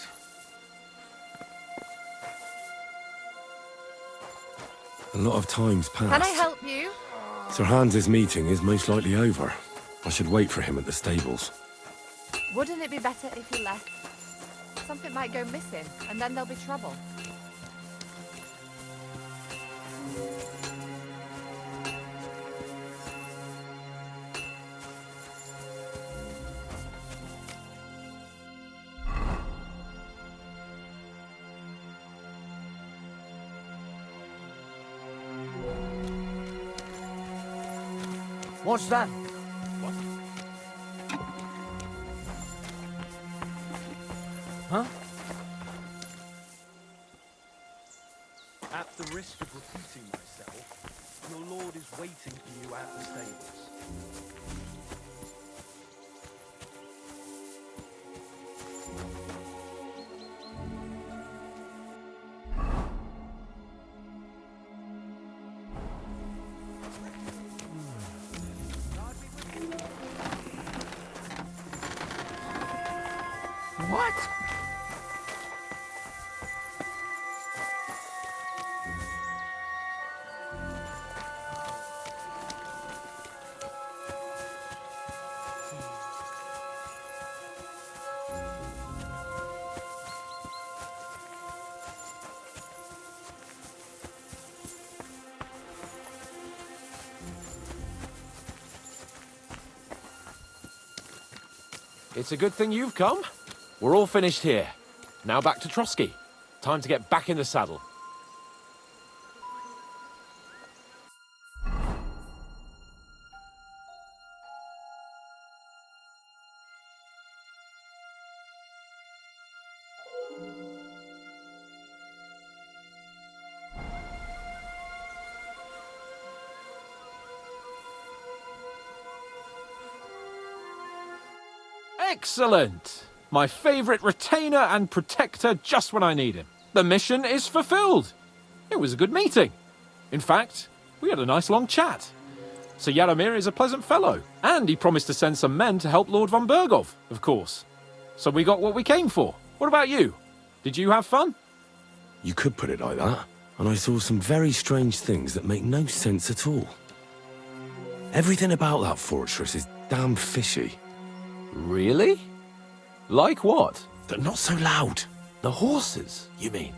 A lot of time's passed.
Can I help you?
Sir Hans's meeting is most likely over. I should wait for him at the stables.
Wouldn't it be better if you left? Something might go missing, and then there'll be trouble.
What's that? Huh?
At the risk of repeating myself, your lord is waiting for you at the stables.
What?
It's a good thing you've come. We're all finished here. Now back to Trotsky. Time to get back in the saddle. Excellent! My favourite retainer and protector just when I need him. The mission is fulfilled. It was a good meeting. In fact, we had a nice long chat. Sir Yaramir is a pleasant fellow, and he promised to send some men to help Lord von Bergov, of course. So we got what we came for. What about you? Did you have fun?
You could put it like that. And I saw some very strange things that make no sense at all. Everything about that fortress is damn fishy.
Really? Like what?
They're not so loud.
The horses, you mean?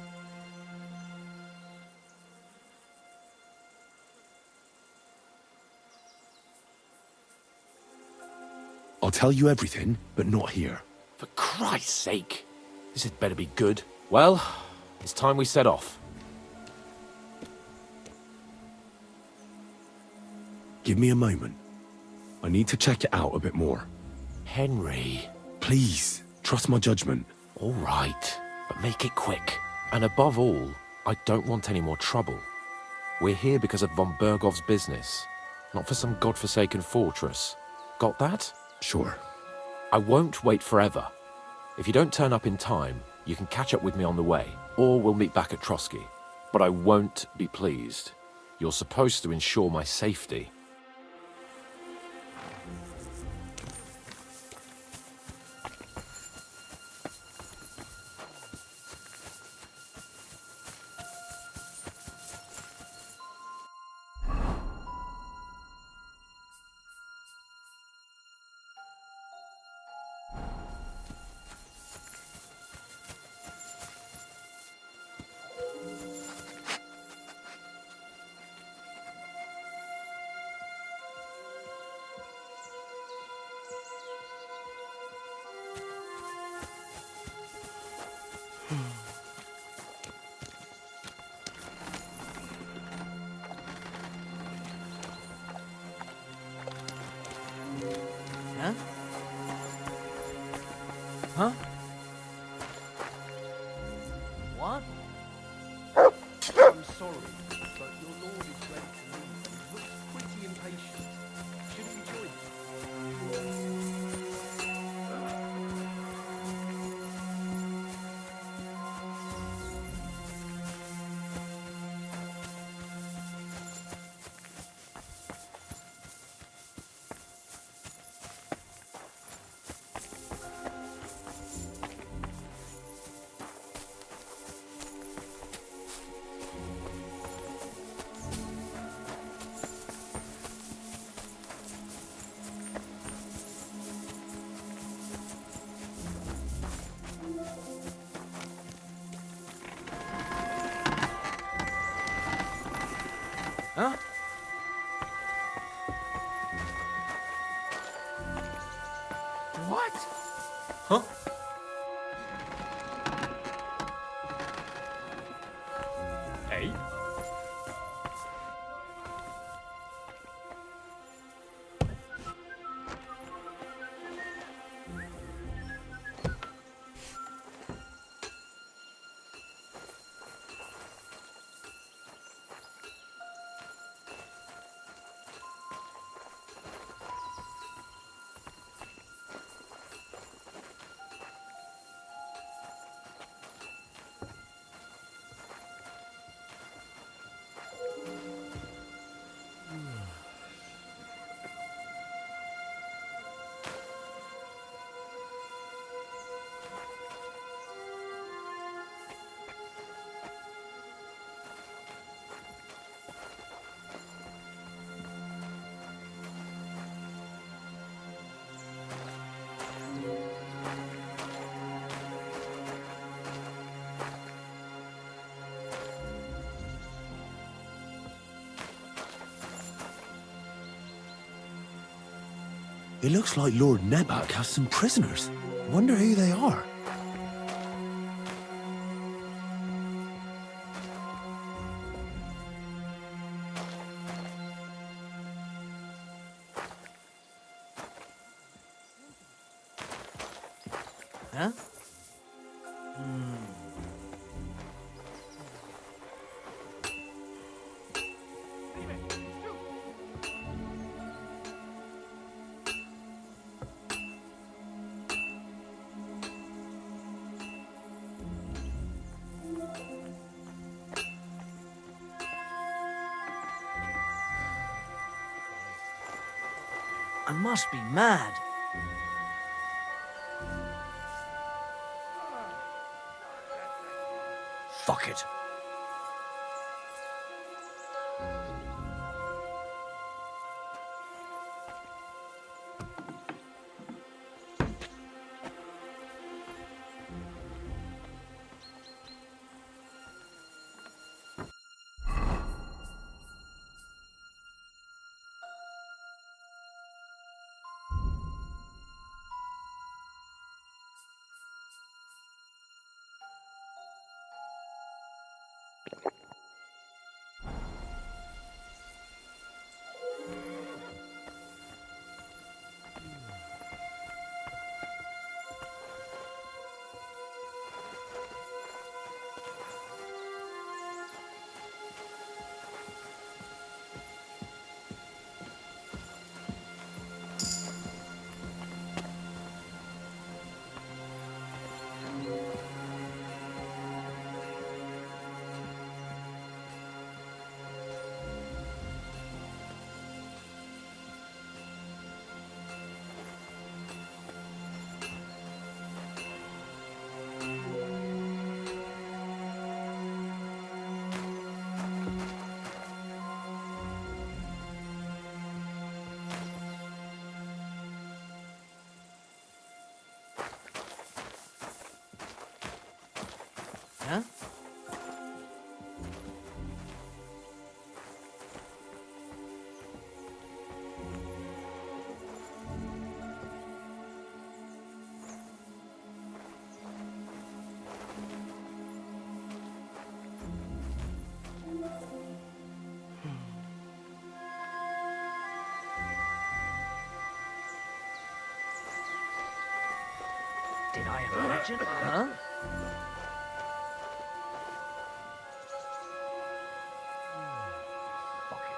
I'll tell you everything, but not here.
For Christ's sake. This had better be good. Well, it's time we set off.
Give me a moment. I need to check it out a bit more.
Henry.
Please, trust my judgment.
All right, but make it quick. And above all, I don't want any more trouble. We're here because of von Bergov's business, not for some godforsaken fortress. Got that?
Sure.
I won't wait forever. If you don't turn up in time, you can catch up with me on the way, or we'll meet back at Trotsky. But I won't be pleased. You're supposed to ensure my safety.
Huh? Huh? What?
I'm sorry, but your lord is ready to leave. He looks pretty impatient. Should we join him?
Huh? What?
Huh? Hey?
It looks like Lord Nebak has some prisoners. Wonder who they are.
Huh?
I must be mad. Fuck it. Huh?
Did I imagine? Huh? Fuck it.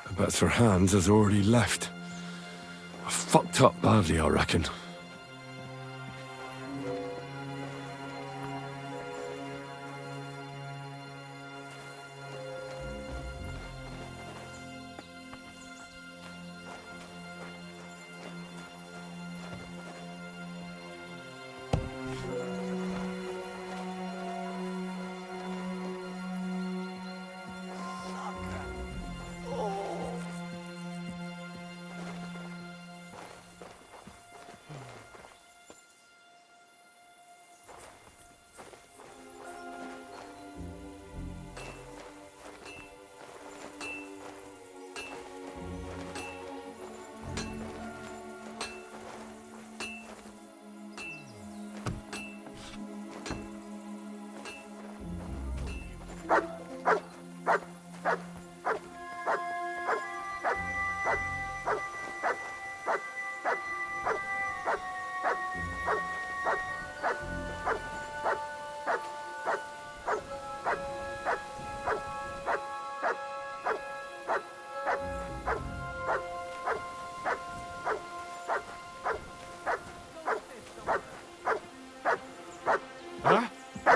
I bet Sir Hans has already left. I fucked up badly, I reckon.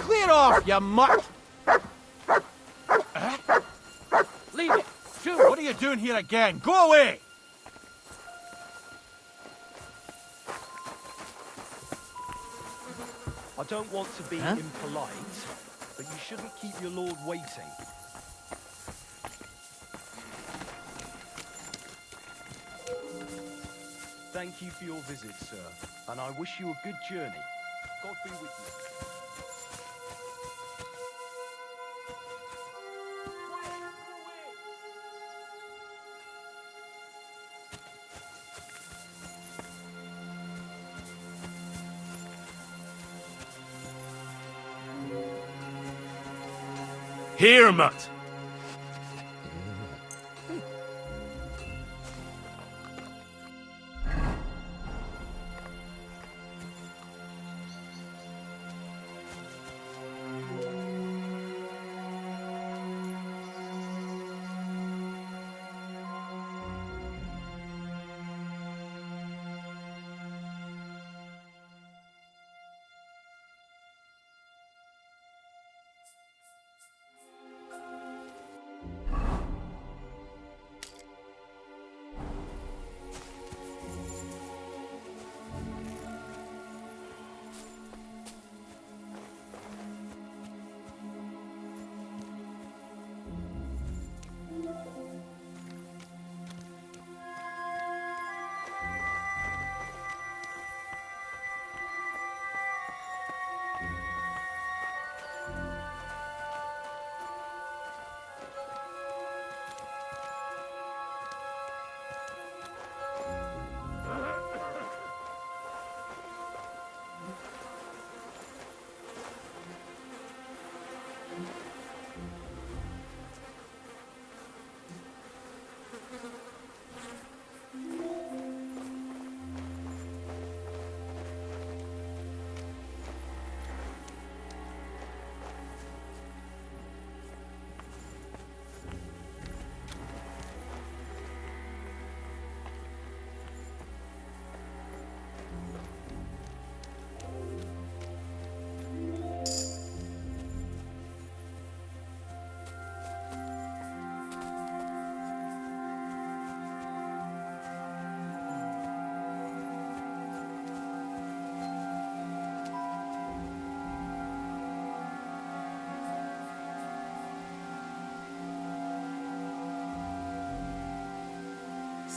Clear off, you mutt!
Leave it! Shoot!
What are you doing here again? Go away!
I don't want to be impolite, but you shouldn't keep your lord waiting. Thank you for your visit, sir, and I wish you a good journey. God be with you.
Here, Mutt!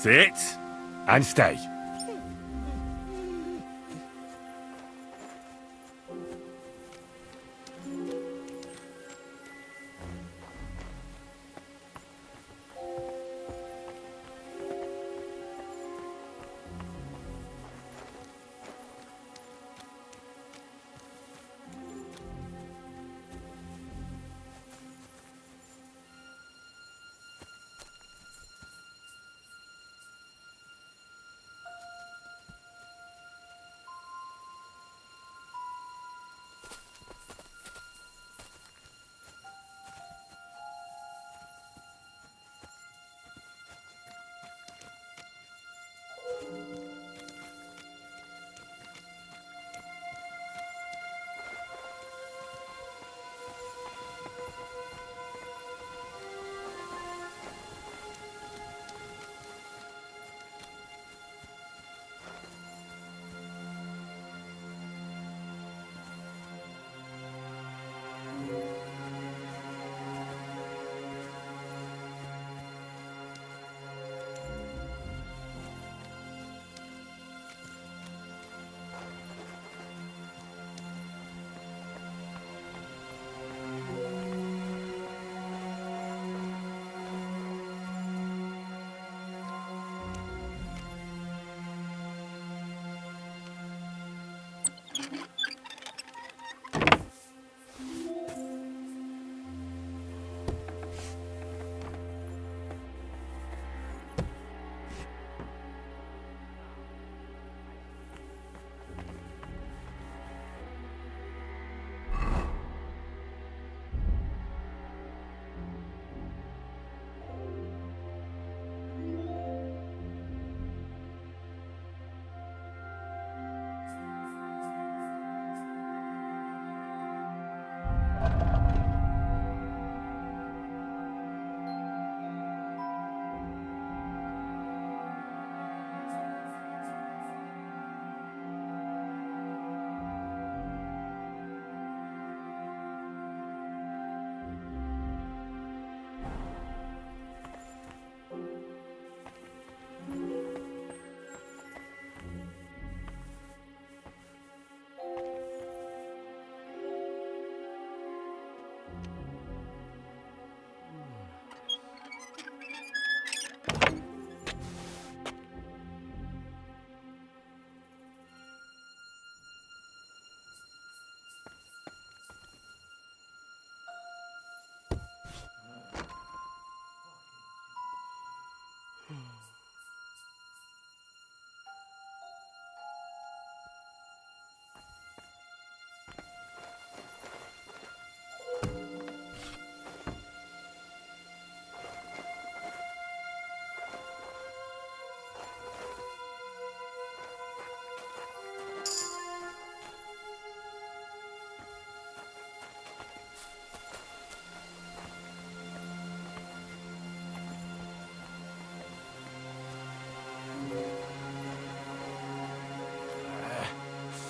Sit and stay.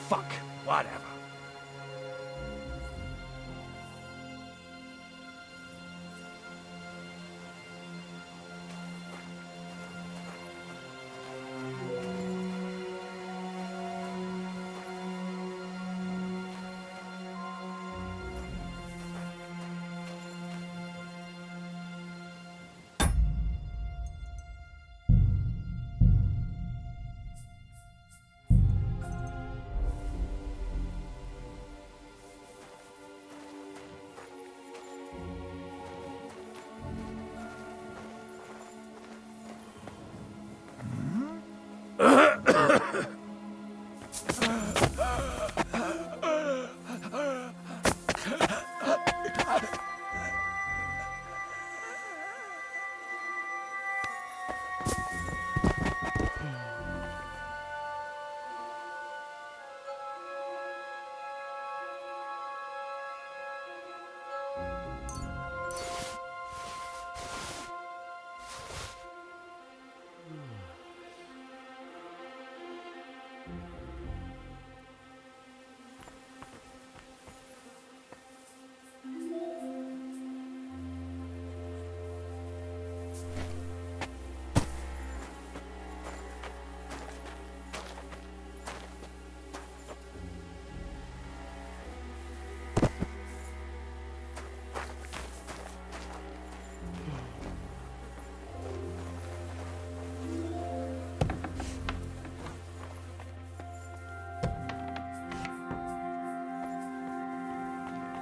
fuck, whatever.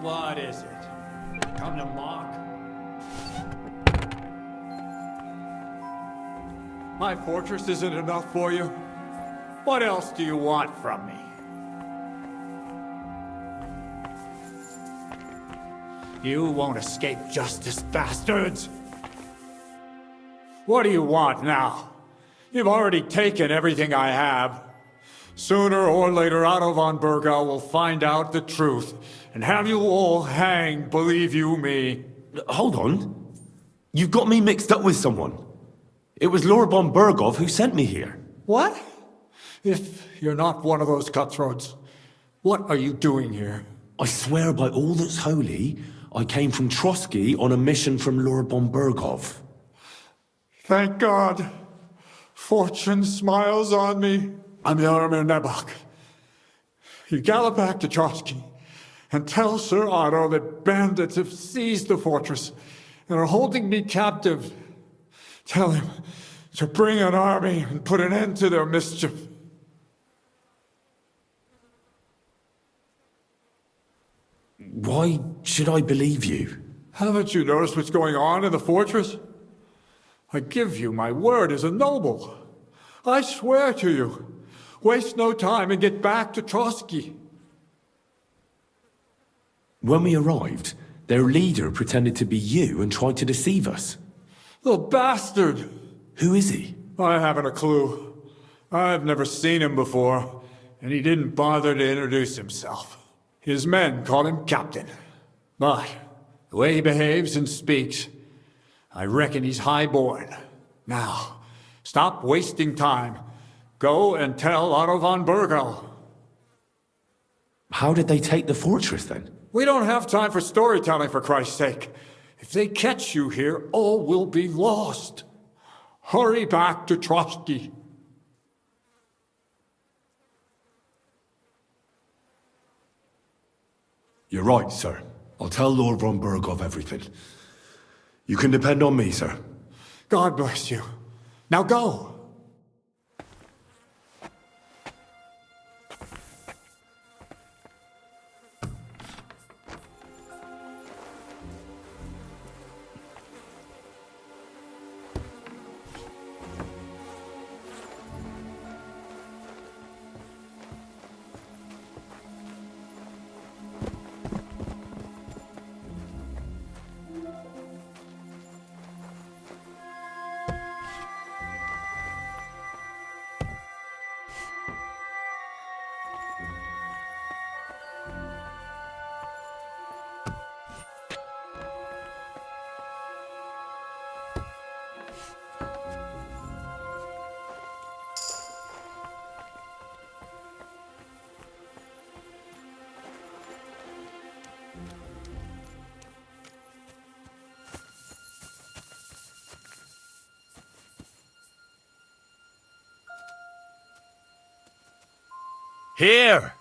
What is it? Come to mock? My fortress isn't enough for you? What else do you want from me? You won't escape justice, bastards! What do you want now? You've already taken everything I have. Sooner or later, Otto von Bergau will find out the truth and have you all hanged, believe you me.
Hold on. You've got me mixed up with someone. It was Lord von Bergov who sent me here.
What? If you're not one of those cutthroats, what are you doing here?
I swear by all that's holy, I came from Trotsky on a mission from Lord von Bergov.
Thank God. Fortune smiles on me. I'm Jaromir Nebok. You gallop back to Trotsky and tell Sir Otto that bandits have seized the fortress and are holding me captive. Tell him to bring an army and put an end to their mischief.
Why should I believe you?
Haven't you noticed what's going on in the fortress? I give you my word as a noble. I swear to you. Waste no time and get back to Trotsky.
When we arrived, their leader pretended to be you and tried to deceive us.
The bastard!
Who is he?
I haven't a clue. I've never seen him before, and he didn't bother to introduce himself. His men call him Captain. But the way he behaves and speaks, I reckon he's high-born. Now, stop wasting time. Go and tell Otto von Bergau.
How did they take the fortress then?
We don't have time for storytelling, for Christ's sake. If they catch you here, all will be lost. Hurry back to Trotsky.
You're right, sir. I'll tell Lord von Bergov everything. You can depend on me, sir.
God bless you. Now go.
Here!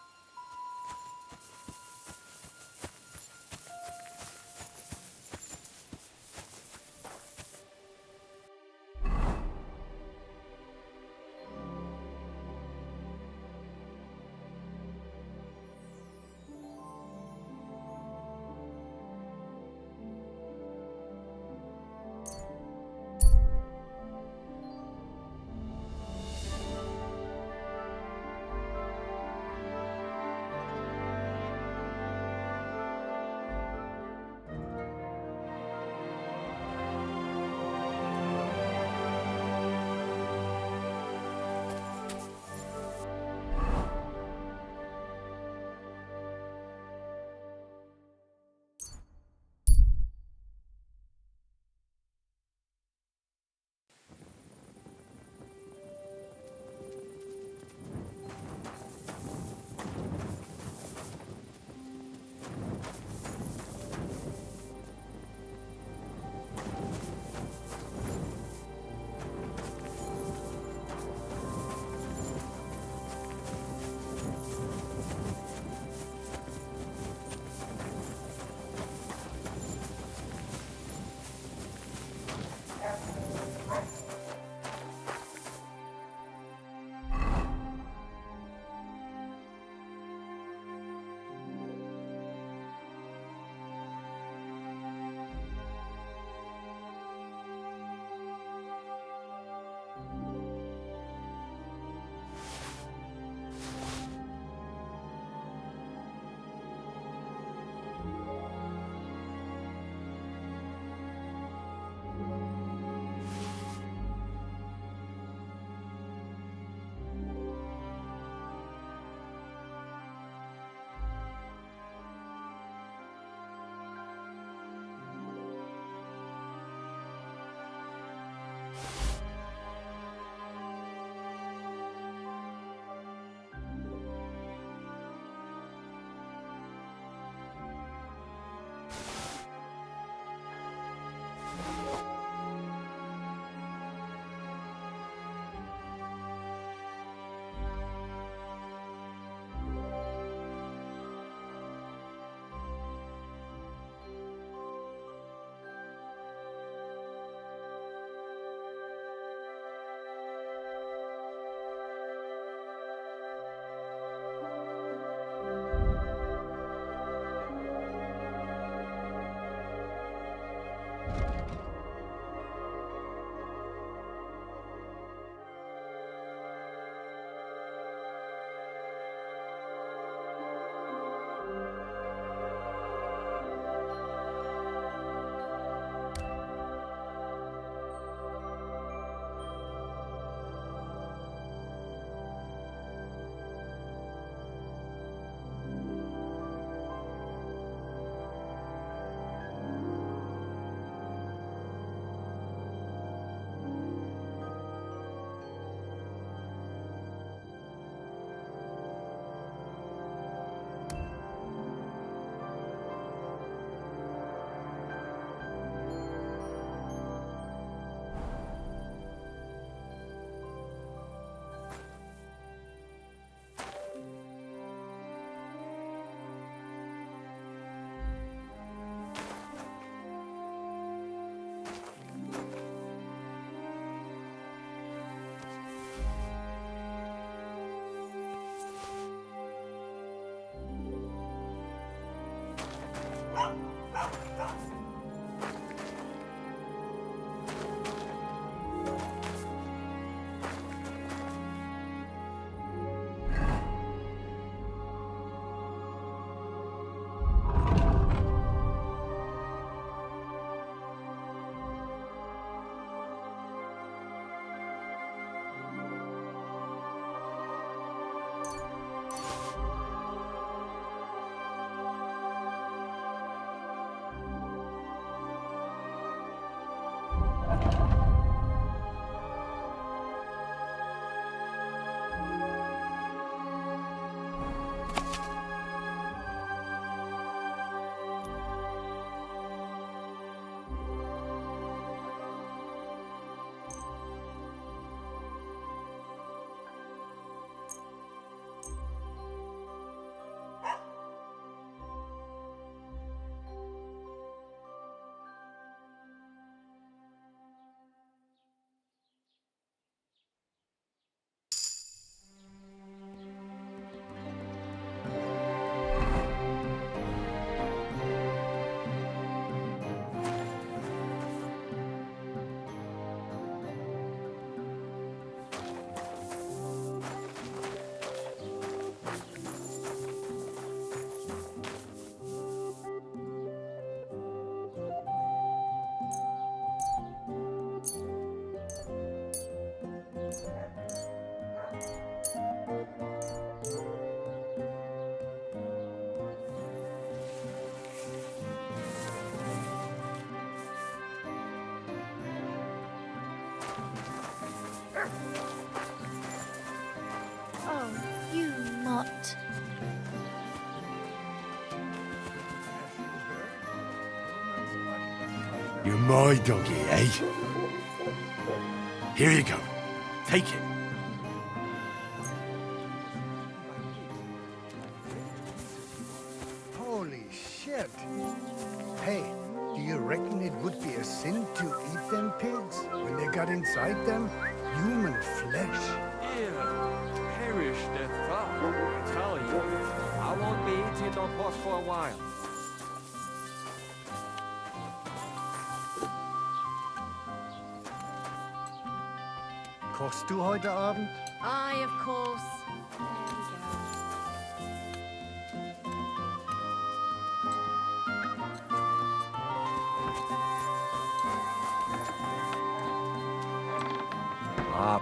Oh, you mutt.
You're my doggy, eh? Here you go. Take it.
Holy shit! Hey, do you reckon it would be a sin to eat them pigs when they got inside them human flesh?
Perish the thought. I tell you, I won't be eating no pork for a while.
Kochst du heute Abend?
Aye, of course. There we go.
Ah.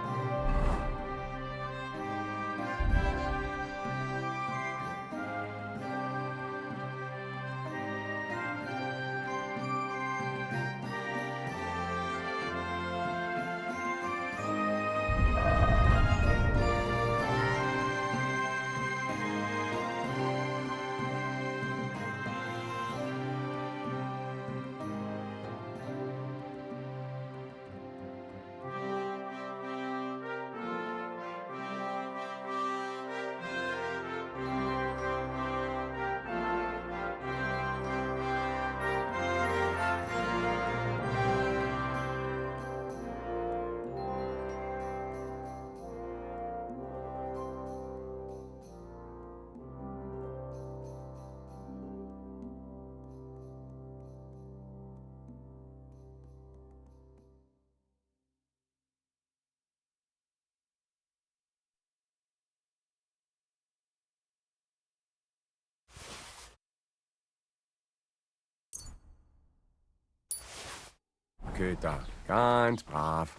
Güter, ganz brav.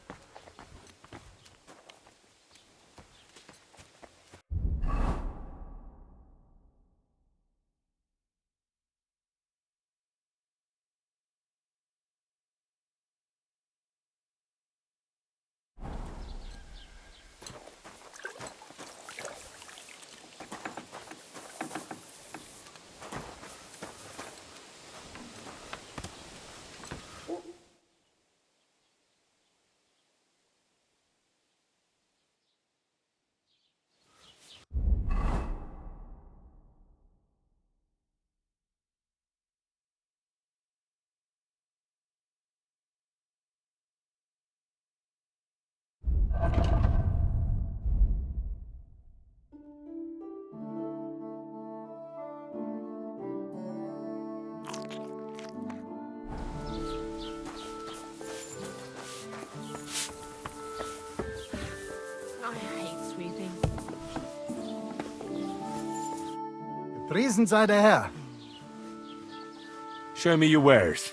I hate sweeping.
Gepriesen sei der Herr.
Show me your wares.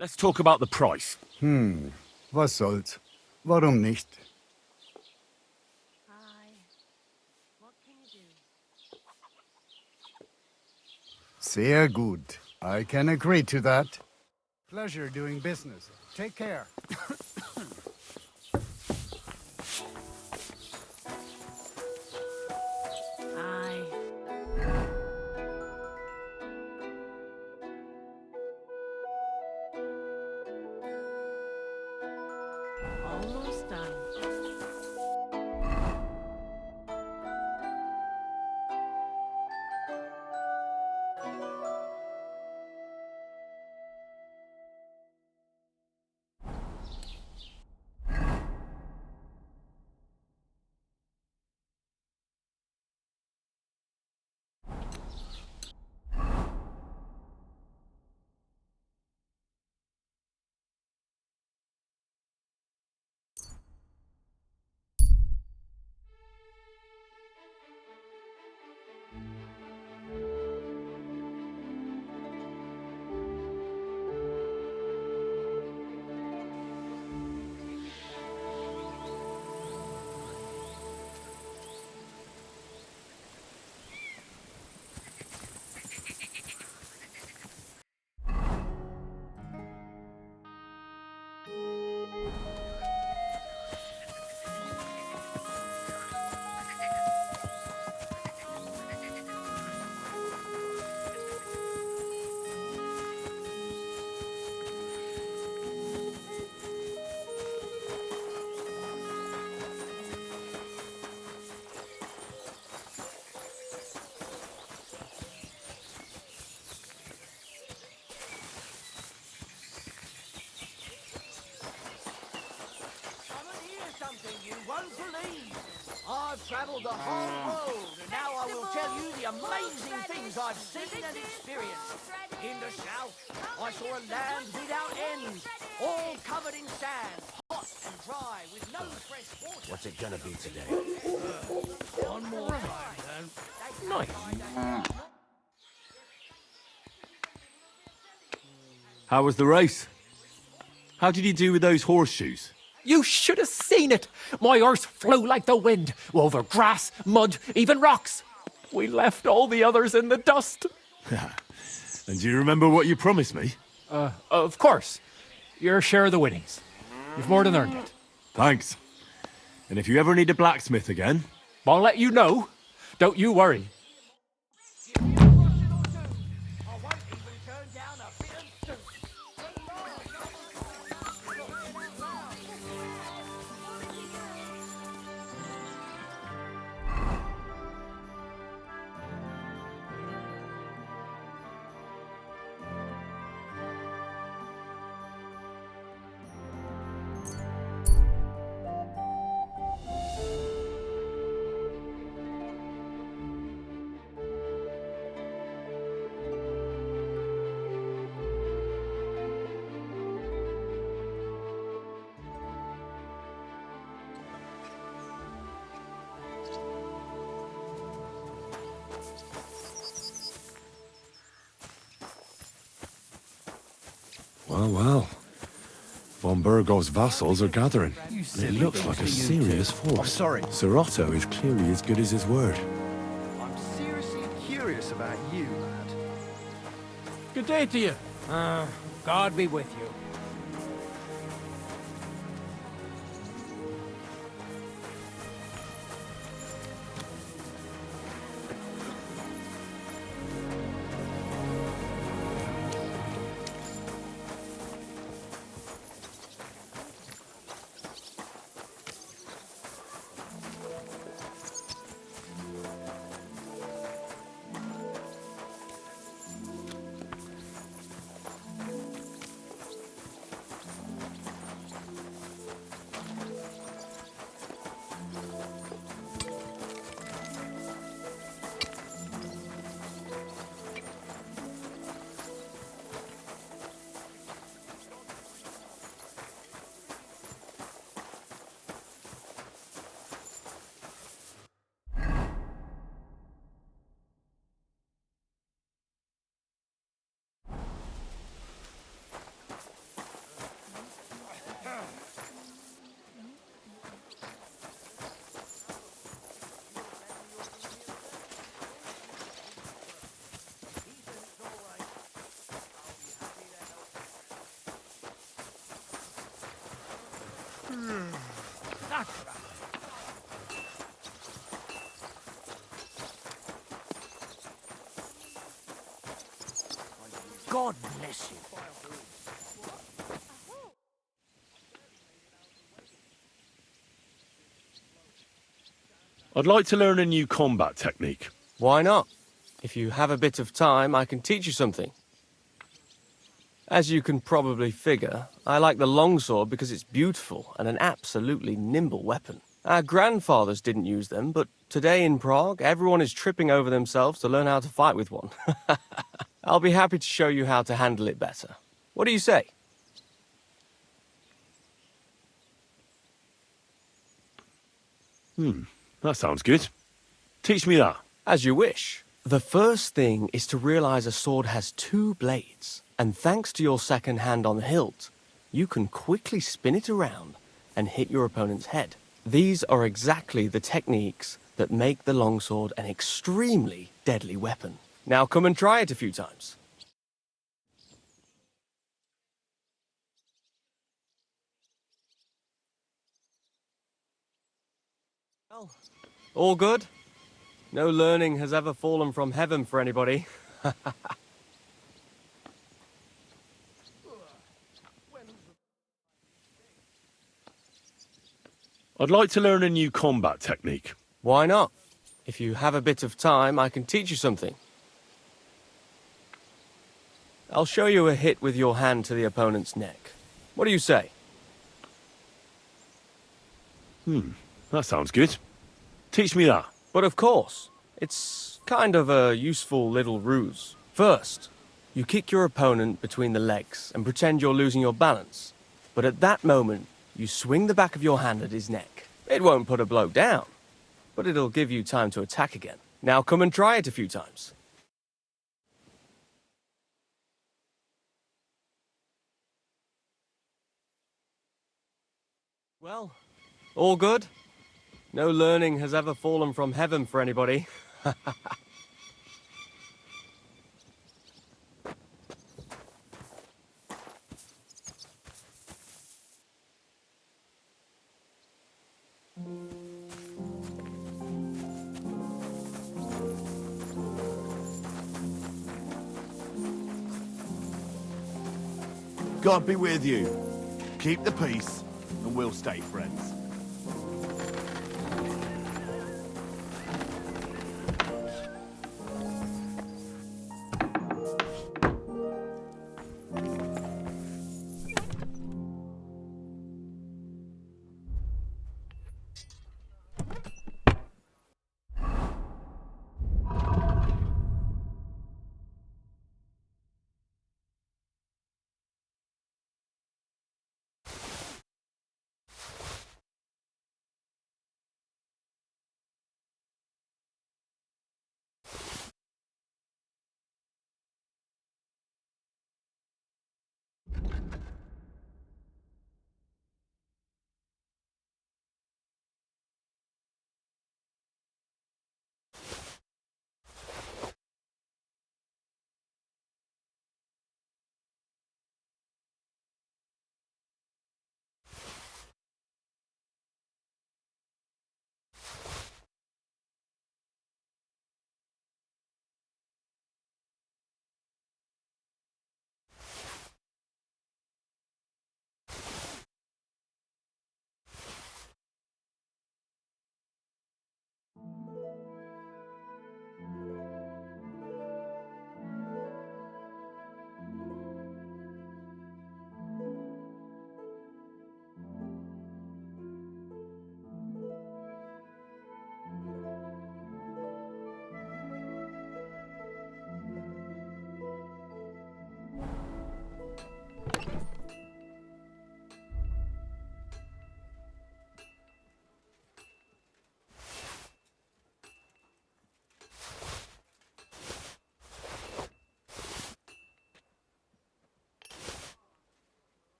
Let's talk about the price.
Was soll's? Warum nicht?
Aye. What can you do?
Sehr gut. I can agree to that. Pleasure doing business. Take care.
Aye. Almost done.
won't believe. I've travelled the whole road, and now I will tell you the amazing things I've seen and experienced. In the south, I saw a land without end, all covered in sand, hot and dry, with no fresh water.
What's it gonna be today?
One more time, then.
Nice.
How was the race? How did you do with those horseshoes?
You should have seen it. My horse flew like the wind, over grass, mud, even rocks. We left all the others in the dust.
And do you remember what you promised me?
Of course. Your share of the winnings. You've more than earned it.
Thanks. And if you ever need a blacksmith again...
I'll let you know. Don't you worry.
Well. Von Burgov's vassals are gathering. It looks like a serious force.
I'm sorry.
Sir Otto is clearly as good as his word.
I'm seriously curious about you, lad.
Good day to you. God be with you. God bless you.
I'd like to learn a new combat technique.
Why not? If you have a bit of time, I can teach you something. As you can probably figure, I like the longsword because it's beautiful and an absolutely nimble weapon. Our grandfathers didn't use them, but today in Prague, everyone is tripping over themselves to learn how to fight with one. I'll be happy to show you how to handle it better. What do you say?
That sounds good. Teach me that.
As you wish. The first thing is to realize a sword has two blades, and thanks to your second hand on the hilt, you can quickly spin it around and hit your opponent's head. These are exactly the techniques that make the longsword an extremely deadly weapon. Now come and try it a few times. Well, all good? No learning has ever fallen from heaven for anybody.
I'd like to learn a new combat technique.
Why not? If you have a bit of time, I can teach you something. I'll show you a hit with your hand to the opponent's neck. What do you say?
That sounds good. Teach me that.
But of course, it's kind of a useful little ruse. First, you kick your opponent between the legs and pretend you're losing your balance. But at that moment, you swing the back of your hand at his neck. It won't put a bloke down, but it'll give you time to attack again. Now come and try it a few times. Well, all good? No learning has ever fallen from heaven for anybody.
God be with you. Keep the peace, and we'll stay friends.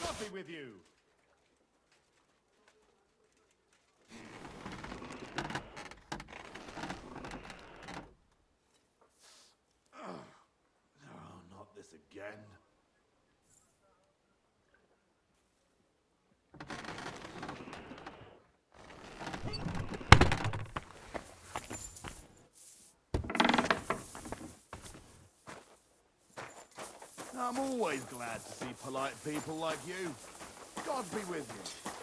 God be with you. Oh, not this again. I'm always glad to see polite people like you. God be with you.